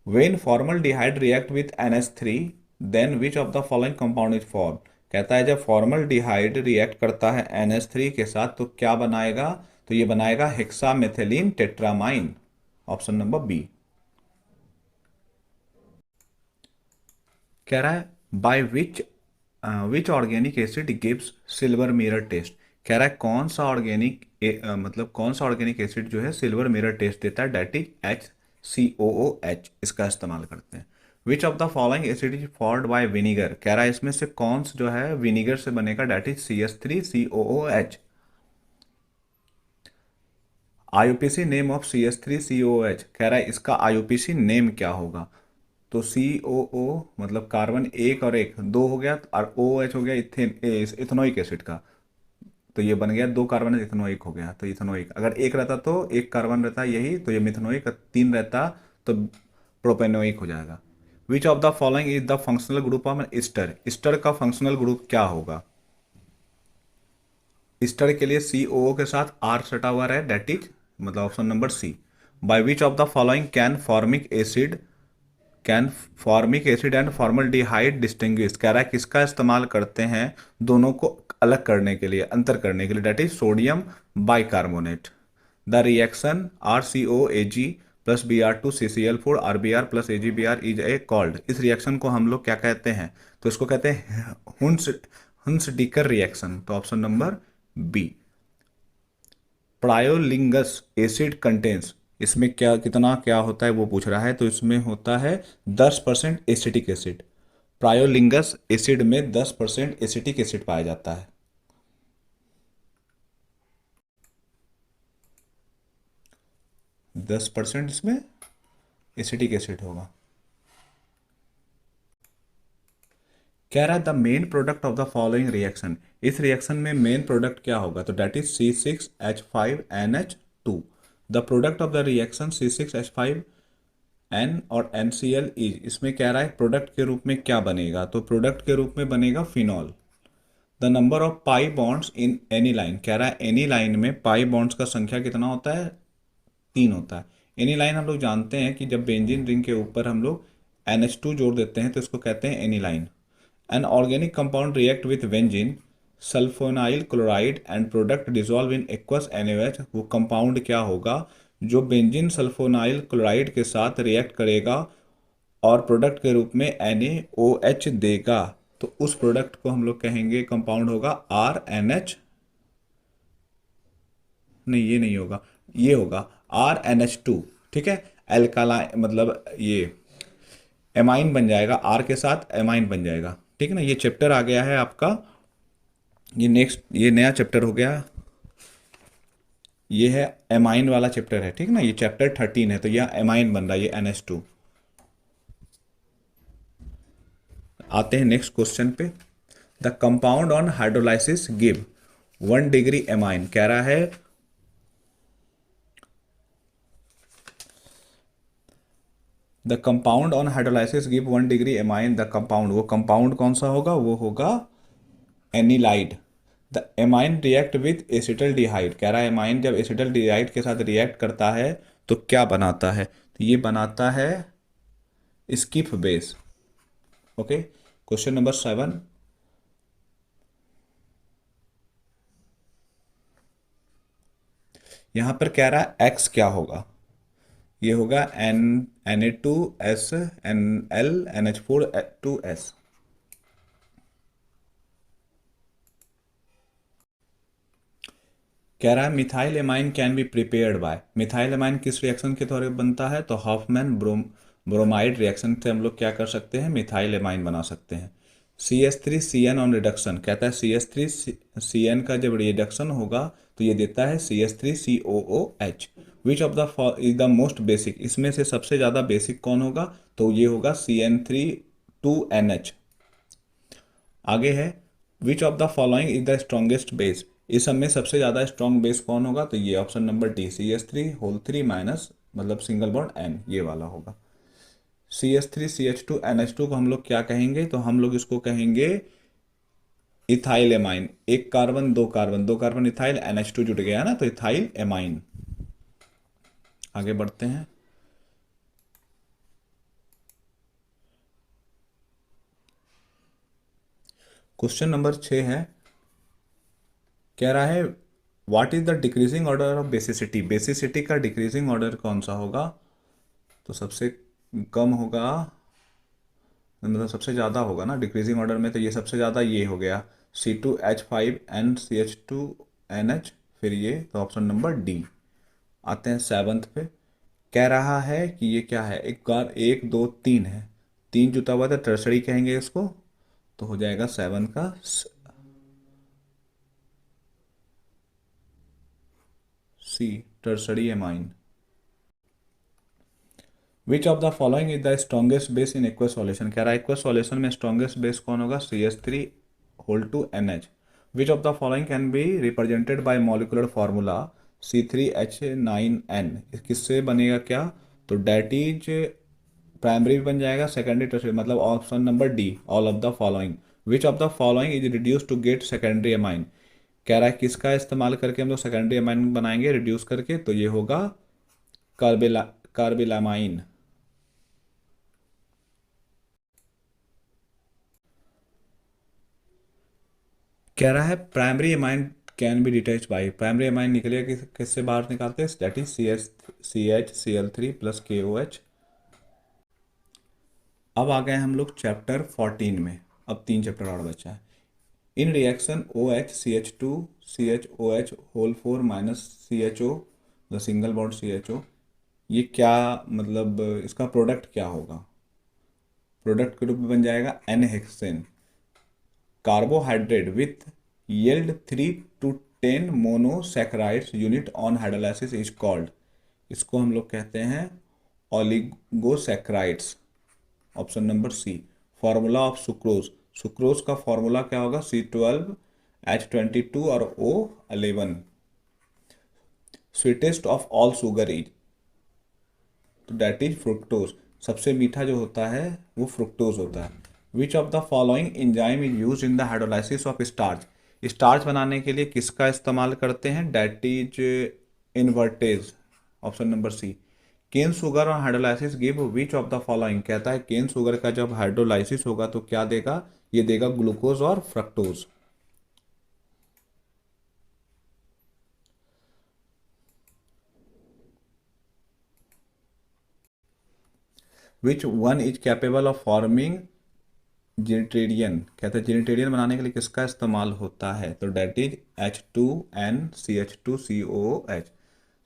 When formaldehyde react with NH3 then which of the following compound is form, कहता है जब फॉर्मल्डिहाइड रिएक्ट करता है NH3 के साथ तो क्या बनाएगा, तो ये बनाएगा hexamethylene tetramine, option number B. कह रहा है by which organic acid gives silver mirror test, कह रहा है कौन सा ऑर्गेनिक मतलब कौन सा ऑर्गेनिक एसिड जो है सिल्वर मिरर टेस्ट देता है, डेट इज HCOOH, इसका इस्तेमाल करते हैं। Which of the following acid is formed by vinegar, कह रहा है इसमें से कौन सा जो है विनीगर से बनेगा, that is CH3COOH। IUPAC name of CH3COOH, कह रहा है इसका IUPAC नेम क्या होगा, तो COO मतलब कार्बन एक और एक दो हो गया, और OH हो गया इथेनोइक एसिड का, तो ये बन गया दो कार्बन इथेनोइक हो गया, तो इथेनोइक, अगर एक रहता तो एक कार्बन रहता यही, तो ये मिथेनोइक, तीन रहता तो प्रोपेनोइक हो जाएगा। विच of the following is the functional group of Easter, Easter का फंक्शनल ग्रुप क्या होगा, ईस्टर के लिए COO के साथ R सटा हुआ है, डेट इज मतलब option number C. By which of the following can formic acid and formaldehyde distinguish, कह रहा है किसका इस्तेमाल करते हैं दोनों को अलग करने के लिए, अंतर करने के लिए, that is sodium bicarbonate. The reaction RCOAG plus Br2CCl4 RBr plus AgBr is a called, इस रिएक्शन को हम लोग क्या कहते हैं, तो इसको कहते हैं हुंस-डिकर रिएक्शन, तो option number B. Pyroligneous acid contains, इसमें क्या कितना क्या होता है वो पूछ रहा है, तो इसमें होता है 10% एसिटिक एसिड, प्रायोलिंगस एसिड में 10% एसिटिक एसिड पाया जाता है। 10% इसमें एसिटिक एसिड होगा। कह रहा है the main product of the following reaction, इस रिएक्शन में मेन प्रोडक्ट क्या होगा, तो that is C6H5NH2। The product of the reaction C6H5N और NCl इज, इसमें कह रहा है प्रोडक्ट के रूप में क्या बनेगा, तो प्रोडक्ट के रूप में बनेगा phenol. The number of pi bonds in any line, कह रहा है एनी लाइन में पाई बॉन्ड्स का संख्या कितना होता है, 3 होता है। एनी लाइन हम लोग जानते हैं कि जब बेंजीन रिंग के ऊपर हम लोग NH2 जोड़ देते हैं तो इसको कहते हैं any line. An organic compound react with benzene sulfonyl chloride and product dissolve in aqueous NaOH, वो कंपाउंड क्या होगा जो बेंजीन सल्फोनाइल क्लोराइड के साथ रिएक्ट करेगा और प्रोडक्ट के रूप में NaOH देगा, तो उस प्रोडक्ट को हम लोग कहेंगे कंपाउंड होगा RNH, नहीं ये नहीं होगा, ये होगा RNH2, ठीक है। एल्कालाइन मतलब ये एमाइन बन जाएगा, R के साथ एमाइन बन जाएगा, ठीक है ना। ये चैप्टर आ गया है आपका, ये नेक्स्ट ये नया चैप्टर हो गया, ये है एमाइन वाला चैप्टर है, ठीक है ना, ये चैप्टर 13 है, तो यह एमाइन बन रहा है ये NH2। आते हैं नेक्स्ट क्वेश्चन पे। The compound on hydrolysis give 1 degree amine, कह रहा है the compound on hydrolysis give 1 degree amine, the compound, वो कंपाउंड कौन सा होगा, वो होगा anilide. The amine react with acetaldehyde, कह रहा है एमाइन जब एसिटल्डिहाइड के साथ रिएक्ट करता है तो क्या बनाता है, तो ये बनाता है skip base. Okay, question number 7। यहां पर कह रहा है एक्स क्या होगा, ये होगा Na2SNL NH4 2S। कह रहा है methyl amine can be prepared by, methyl amine किस रिएक्शन के द्वारा बनता है, तो हॉफमैन ब्रोमाइड रिएक्शन से हम लोग क्या कर सकते हैं, मिथाइल एमाइन बना सकते हैं। CH3CN ऑन रिडक्शन, कहता है CH3CN का जब रिडक्शन होगा तो ये देता है CH3COOH। Which of the is the most basic, इसमें से सबसे ज़्यादा बेसिक कौन होगा, तो ये होगा CN3 2NH। आगे है which of the following is the strongest base, इस सब में सबसे ज़्यादा स्ट्रॉन्ग बेस कौन होगा, तो ये option number D CH3 minus मतलब सिंगल बॉन्ड N, ये वाला होगा। CH3CH2NH2 को हम लोग क्या कहेंगे, तो हम लोग इसको कहेंगे इथाइल एमाइन, एक कार्बन दो कार्बन, दो कार्बन इथाइल NH2 जुट गया ना, तो इथाइल एमाइन। आगे बढ़ते हैं। क्वेश्चन नंबर 6 है, कह रहा है what is the decreasing order of basicity, basicity का डिक्रीजिंग ऑर्डर कौन सा होगा, तो सबसे कम होगा, मतलब सबसे ज़्यादा होगा ना डिक्रीजिंग ऑर्डर में, तो ये सबसे ज़्यादा ये हो गया C2H5NCH2NH, फिर ये, तो ऑप्शन नंबर डी। आते हैं 7th पे, कह रहा है कि ये क्या है, एक बार 1 2 3 है, तीन जुटा हुआ था, टर्सरी कहेंगे इसको, तो हो जाएगा 7 का C, tertiary amine. Which of the following is the strongest base in aqueous solution, कह रहा है एक्वस सॉल्यूशन में स्ट्रॉन्गेस्ट बेस कौन होगा, CH3 whole 2NH। Which of the following can be represented by molecular formula C3H9N, किससे बनेगा क्या, तो डेट इज प्राइमरी भी बन जाएगा, सेकेंडरी टर्सरी, मतलब option number D all of the following. Which of the following is reduce to get secondary amine, कह रहा है किसका इस्तेमाल करके हम लोग सेकेंडरी अमाइन बनाएंगे रिड्यूस करके, तो ये होगा कार्बिला कार्बिलामाइन। कह रहा है primary amine can be detach by, primary amine निकलेगा किससे बाहर निकालते हैं, that is CH Cl3 + KOH। अब आ गए हम लोग चैप्टर 14 में, अब 3 चैप्टर और बचा है। In reaction OH CH2CHOH whole 4 - CHO, the single bond CHO, ये क्या मतलब इसका प्रोडक्ट क्या होगा, प्रोडक्ट के रूप में बन जाएगा an hexane carbohydrate with yield 3 to 10 monosaccharides unit on hydrolysis is called, इसको हम लोग कहते हैं oligosaccharides. Option number C. Formula of sucrose, sucrose का फार्मूला क्या होगा, C12H22 और O11। Sweetest of all sugar is, तो डेट इज फ्रुक्टोज, सबसे मीठा जो होता है वो फ्रुक्टोज होता है। Which of the following enzyme is use in the hydrolysis of starch, starch बनाने के लिए किसका इस्तेमाल करते हैं, that is invertase. Option number C. Cane sugar और hydrolysis give which of the following, कहता है केन शुगर का जब हाइड्रोलाइसिस होगा तो क्या देगा, ये देगा ग्लूकोज और fructose. Which one is capable of forming zwitterion, कहते हैं जेनिटेरियन बनाने के लिए किसका इस्तेमाल होता है, तो that is H2NCH2COOH।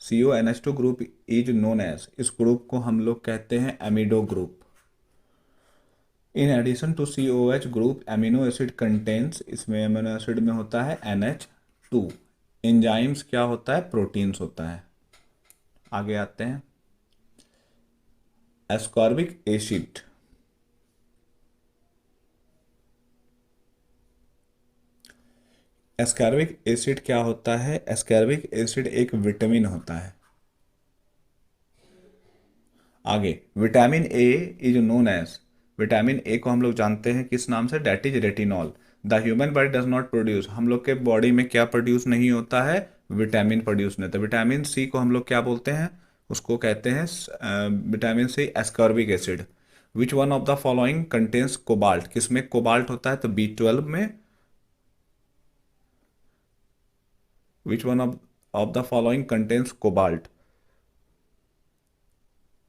CONH2 group is known as, इस ग्रुप को हम लोग कहते हैं amido group. In addition to COH group amino acid contents, इसमें एमिनो एसिड में होता है NH2। एंजाइम्स क्या होता है, प्रोटीन्स होता है। आगे आते हैं, एस्कॉर्बिक एसिड, एस्कॉर्बिक एसिड क्या होता है, एस्कॉर्बिक एसिड एक विटामिन होता है। आगे vitamin A is known as, vitamin A को हम लोग जानते हैं किस नाम से, that is retinol. The human body does not produce, हम लोग के बॉडी में क्या प्रोड्यूस नहीं होता है, विटामिन प्रोड्यूस नहीं होता। विटामिन सी को हम लोग क्या बोलते हैं, उसको कहते हैं vitamin C ascorbic acid. Which one of the following contains cobalt, किसमें कोबाल्ट होता है, तो B12 में। Which one of the following contains cobalt,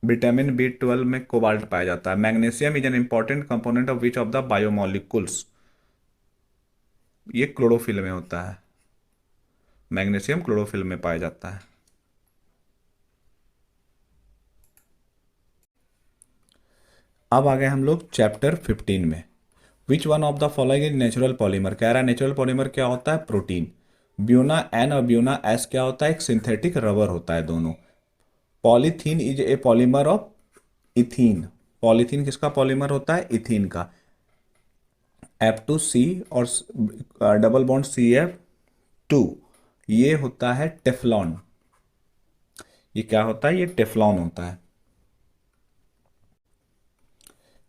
vitamin B12 में कोबाल्ट पाया जाता है। Magnesium is an important component of which of the biomolecules, ये क्लोरोफिल में होता है, मैग्नीशियम क्लोरोफिल में पाया जाता है। अब आ गए हम लोग चैप्टर 15 में। Which one of the following is natural polymer, कह रहा है नेचुरल पॉलीमर क्या होता है, प्रोटीन। ब्यूना एन और ब्यूना एस क्या होता है, एक सिंथेटिक रबर होता है दोनों। Polythene is a polymer of ethene, polythene किसका पॉलीमर होता है, इथीन का। F2C और डबल बॉन्ड CF2, ये होता है टेफ्लॉन, ये क्या होता है, ये टेफ्लॉन होता है।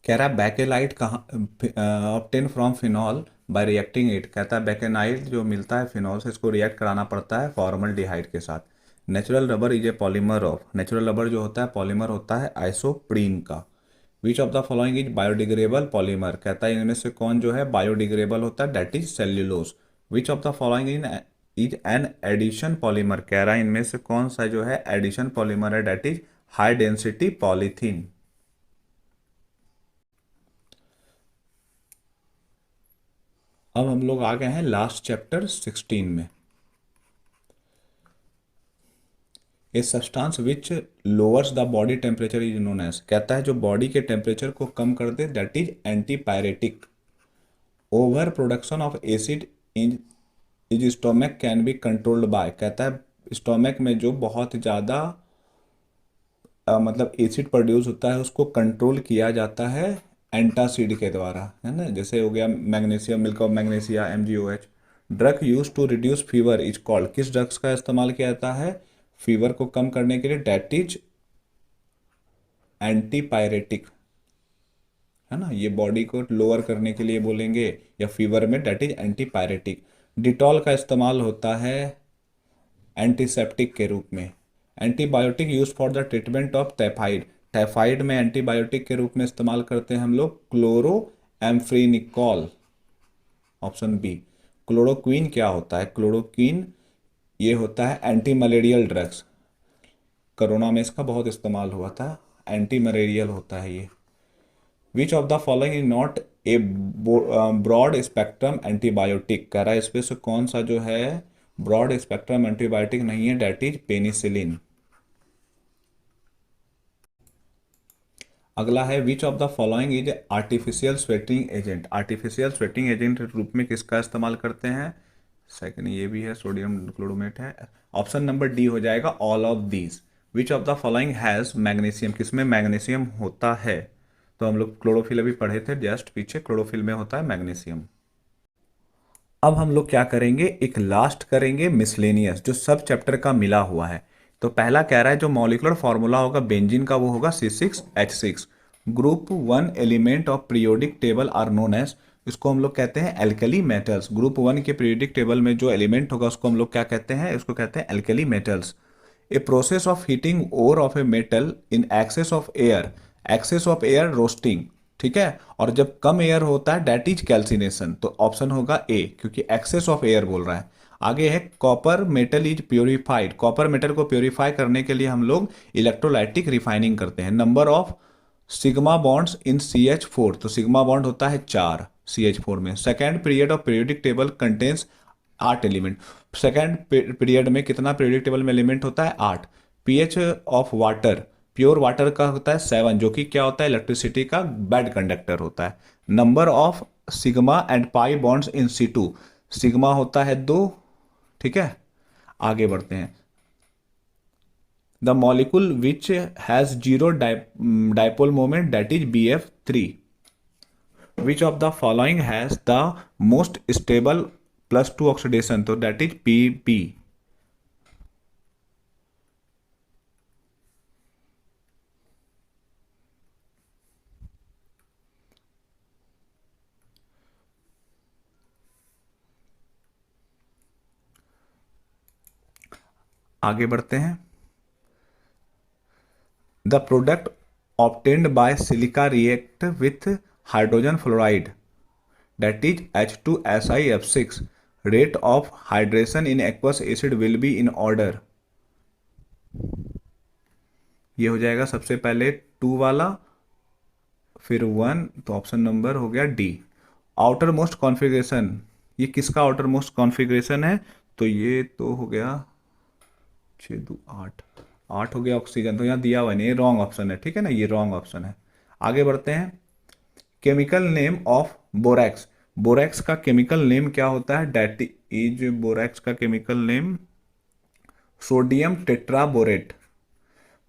कह रहा है बैकेलाइट कहाँ obtain from phenol bye reacting it, कहता है बैकेनाइट जो मिलता है फिनॉल से, इसको रिएक्ट कराना पड़ता है फॉर्मल्डिहाइड के साथ। Natural rubber is a polymer of, natural rubber जो होता है पॉलीमर होता है आइसोप्रीन का। विच of the following is biodegradable polymer, कहता है इनमें से कौन जो है बायोडिग्रेडेबल होता है, that is cellulose. Which of the following is an addition polymer, कह रहा है इनमें से कौन सा जो है एडिशन पॉलीमर है, that is high density polythene. अब हम लोग आ गए हैं लास्ट चैप्टर 16 में। A substance which lowers the body temperature is known as, कहता है जो बॉडी के टेम्परेचर को कम कर दे, that is antipyretic. Over production of acid in is stomach can be controlled by, कहता है स्टोमक में जो बहुत ज़्यादा मतलब एसिड प्रोड्यूस होता है उसको कंट्रोल किया जाता है एंटासिड के द्वारा, है ना। जैसे हो गया magnesium, milk of magnesia, MgOH। Drug use to reduce fever is called, किस ड्रग्स का इस्तेमाल किया जाता है फीवर को कम करने के लिए, डेट इज एंटीपायरेटिक, है ना। ये बॉडी को लोअर करने के लिए बोलेंगे, या फीवर में डेट इज एंटीपायरेटिक। डिटॉल का इस्तेमाल होता है एंटीसेप्टिक के रूप में। Antibiotic use for the treatment of typhoid, typhoid में एंटीबायोटिक के रूप में इस्तेमाल करते हैं हम लोग क्लोरो एम्फ्रीनिकॉल, ऑप्शन बी। क्लोरोक्वीन क्या होता है, क्लोरोक्वीन ये होता है एंटी मलेरियल ड्रग्स, कोरोना में इसका बहुत इस्तेमाल हुआ था, एंटी मलेरियल होता है ये। Which of the following is not a broad spectrum antibiotic, कह रहा है इसमें से कौन सा जो है ब्रॉड स्पेक्ट्रम एंटीबायोटिक नहीं है, डेट इज पेनिसिलिन। अगला है which of the following is artificial sweating agent, artificial sweating agent रूप में किसका इस्तेमाल करते हैं, सेकंड ये भी है सोडियम क्लोरोमेट है, ऑप्शन नंबर डी हो जाएगा all of these. Which of the following has magnesium, किसमें मैग्नीशियम होता है, तो हम लोग क्लोरोफिल अभी पढ़े थे जस्ट पीछे, क्लोरोफिल में होता है मैग्नीशियम। अब हम लोग क्या करेंगे, एक लास्ट करेंगे मिसलेनियस जो सब चैप्टर का मिला हुआ है। तो पहला कह रहा है जो मॉलिक्यूलर फॉर्मूला होगा बेंजीन का वो होगा C6H6। Group 1 element of periodic table are known as, इसको हम लोग कहते हैं एल्कली मेटल्स। ग्रुप 1 के पीरियोडिक टेबल में जो एलिमेंट होगा उसको हम लोग क्या कहते हैं, उसको कहते हैं alkali metals. A process of heating ore of a metal in excess of air roasting, ठीक है। और जब कम एयर होता है डेट इज कैल्सिनेशन, तो ऑप्शन होगा ए, क्योंकि एक्सेस ऑफ एयर बोल रहा है। आगे है copper metal is purified, copper metal को प्योरीफाई करने के लिए हम लोग इलेक्ट्रोलाइटिक रिफाइनिंग करते हैं। Number of sigma bonds in CH4, तो सिग्मा बॉन्ड होता है 4 CH4 में। Second period of periodic table contains 8 element, second period में कितना पीरियोडिक टेबल में एलिमेंट होता है 8। PH of water, pure water का होता है 7, जो कि क्या होता है इलेक्ट्रिसिटी का बैड कंडक्टर होता है। Number of sigma and pi bonds in C2, sigma होता है 2, ठीक है। आगे बढ़ते हैं। The molecule which has zero dipole moment that is BF3। Which of the following has the most stable +2 oxidation, तो दैट इज PP। आगे बढ़ते हैं। The product obtained by silica react with hydrogen fluoride that is H2SiF6 rate of hydration in aqueous acid will be in order। ये हो जाएगा सबसे पहले 2 वाला, फिर 1, तो ऑप्शन नंबर हो गया डी। आउटर मोस्ट कॉन्फ़िगरेशन, ये किसका आउटर मोस्ट कॉन्फ़िगरेशन है? तो ये तो हो गया 6 2 8, 8 हो गया ऑक्सीजन, तो यहाँ दिया हुआ नहीं, ये रॉन्ग ऑप्शन है, ठीक है ना, ये रॉन्ग ऑप्शन है। आगे बढ़ते हैं। Chemical name of borax, borax का केमिकल नेम क्या होता है? डेट इज बोरैक्स का chemical name sodium tetraborate.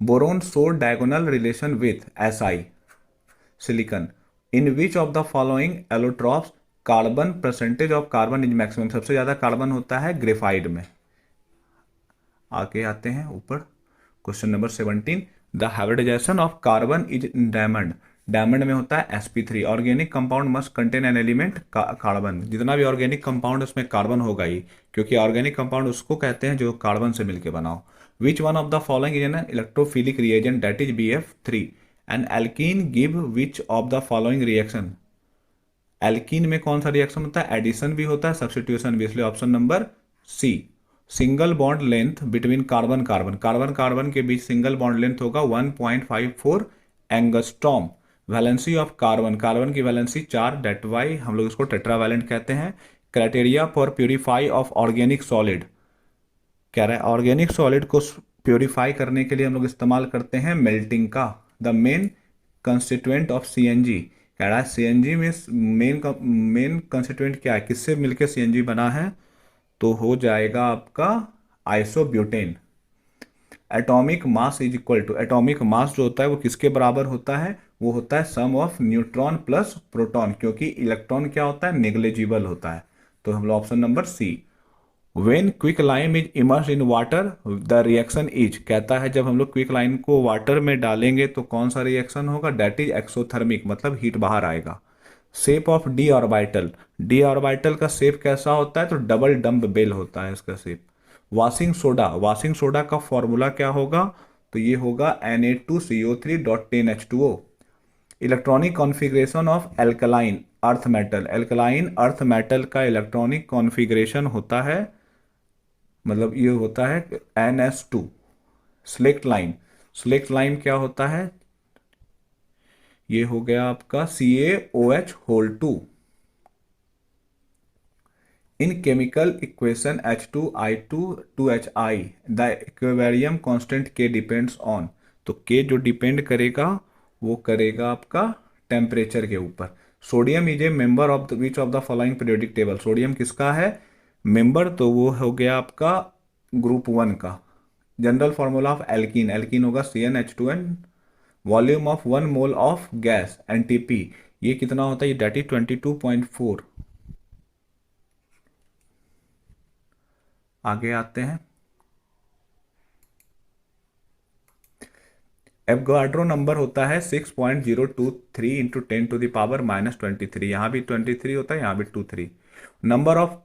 Boron show diagonal relation with Si silicon. In which of the following allotropes carbon percentage of carbon is maximum, सबसे ज्यादा कार्बन होता है ग्रेफाइड में। आगे आते हैं ऊपर, question number 17। The hybridisation of carbon is in diamond, diamond में होता है sp3। Organic compound must contain an element carbon, जितना भी ऑर्गेनिक कंपाउंड उसमें कार्बन होगा ही, क्योंकि ऑर्गेनिक कंपाउंड उसको कहते हैं जो कार्बन से मिलकर बनाओ। विच one of the following is N electrophilic reagent that is Bf3। N alkene give which of the following reaction, alkene में कौन सा रिएक्शन होता है? एडिशन भी होता है, सब्स्टिट्यूशन भी, इसलिए option number C. Single bond length between carbon carbon, carbon carbon के बीच सिंगल बॉन्ड लेंथ होगा 1.54 angstrom. Valency of carbon, carbon की वैलेंसी 4, डेट वाई हम लोग इसको टेट्रावैलेंट कहते हैं। Criteria for purify of organic solid, कह रहा है ऑर्गेनिक सॉलिड को प्योरीफाई करने के लिए हम लोग इस्तेमाल करते हैं मेल्टिंग का। The main constituent of CNG, कह रहा है सीएनजी में मेन कंस्टिट्यूएंट क्या है, किससे मिलकर सीएनजी बना है? तो हो जाएगा आपका isobutane. Atomic mass is equal to, atomic mass जो होता है वो किसके बराबर होता है? वो होता है sum of neutron plus proton, क्योंकि इलेक्ट्रॉन क्या होता है? नेग्लिजिबल होता है। तो हम लोग option number C. When quick lime is immerse in water the reaction is, कहता है जब हम लोग क्विक लाइम को वाटर में डालेंगे तो कौन सा रिएक्शन होगा? डेट इज एक्सोथर्मिक, मतलब हीट बाहर आएगा। Shape of D orbital, D orbital का शेप कैसा होता है? तो डबल डम्प बेल होता है इसका shape. Washing soda, washing soda का फॉर्मूला क्या होगा? तो ये होगा Na2CO3.10H2O। Electronic configuration of alkaline earth metal, alkaline earth metal का इलेक्ट्रॉनिक कॉन्फ़िगरेशन होता है, मतलब ये होता है NS2। Select line, select line क्या होता है? ये हो गया आपका CaOH whole 2। In chemical equation H2I2 2Hi the equilibrium constant K depends on, तो K जो डिपेंड करेगा वो करेगा आपका टेम्परेचर के ऊपर। Sodium is a member of which of the following periodic table, sodium किसका है मेंबर? तो वो हो गया आपका ग्रुप 1 का। General formula of alkene, alkene होगा CnH2n। Volume of 1 mole of gas NTP, ये कितना होता है? ये डेट इज 22.4। आगे आते हैं। एवोगाड्रो नंबर होता है 6.023 इंटू 10⁻⁻23, यहाँ भी 23 होता है, यहाँ भी 23। Number of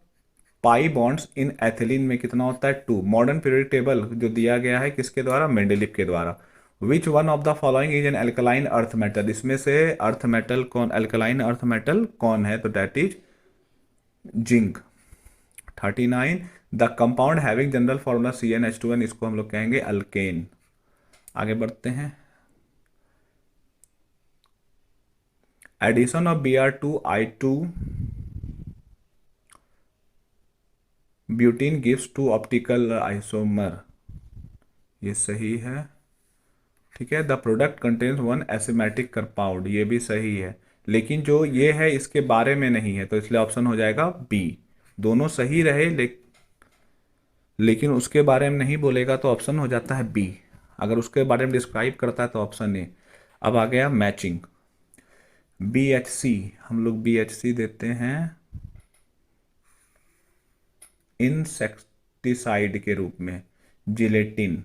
pi bonds in ethylene में कितना होता है? 2। मॉडर्न पीरियोडिक टेबल जो दिया गया है किसके द्वारा? मेंडेलिव के द्वारा। Which one of the following is an alkaline earth metal, इसमें से अर्थ मेटल कौन, एल्कलाइन अर्थ मेटल कौन है? तो that is zinc. 39। The compound having general formula CnH2n, इसको हम लोग कहेंगे अल्केन। आगे बढ़ते हैं। Addition of Br2I2 butene gives 2 optical isomer, ये सही है, ठीक है। The product contains 1 asymmetric compound, ये भी सही है, लेकिन जो ये है इसके बारे में नहीं है, तो इसलिए ऑप्शन हो जाएगा बी। दोनों सही रहे लेकिन उसके बारे में नहीं बोलेगा तो ऑप्शन हो जाता है बी। अगर उसके बारे में डिस्क्राइब करता है तो ऑप्शन ए। अब आ गया मैचिंग। BHC, हम लोग BHC देते हैं इंसेक्टिसाइड के रूप में। जिलेटिन,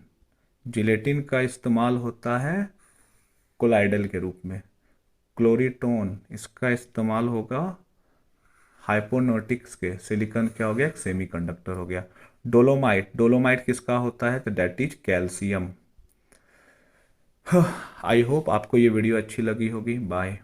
जिलेटिन का इस्तेमाल होता है कोलाइडल के रूप में। क्लोरीटोन, इसका इस्तेमाल होगा हाइपोनोटिक्स के। सिलिकॉन क्या हो गया? सेमीकंडक्टर हो गया। डोलोमाइट, डोलोमाइट किसका होता है? तो that is calcium. I hope आपको ये वीडियो अच्छी लगी होगी। बाय।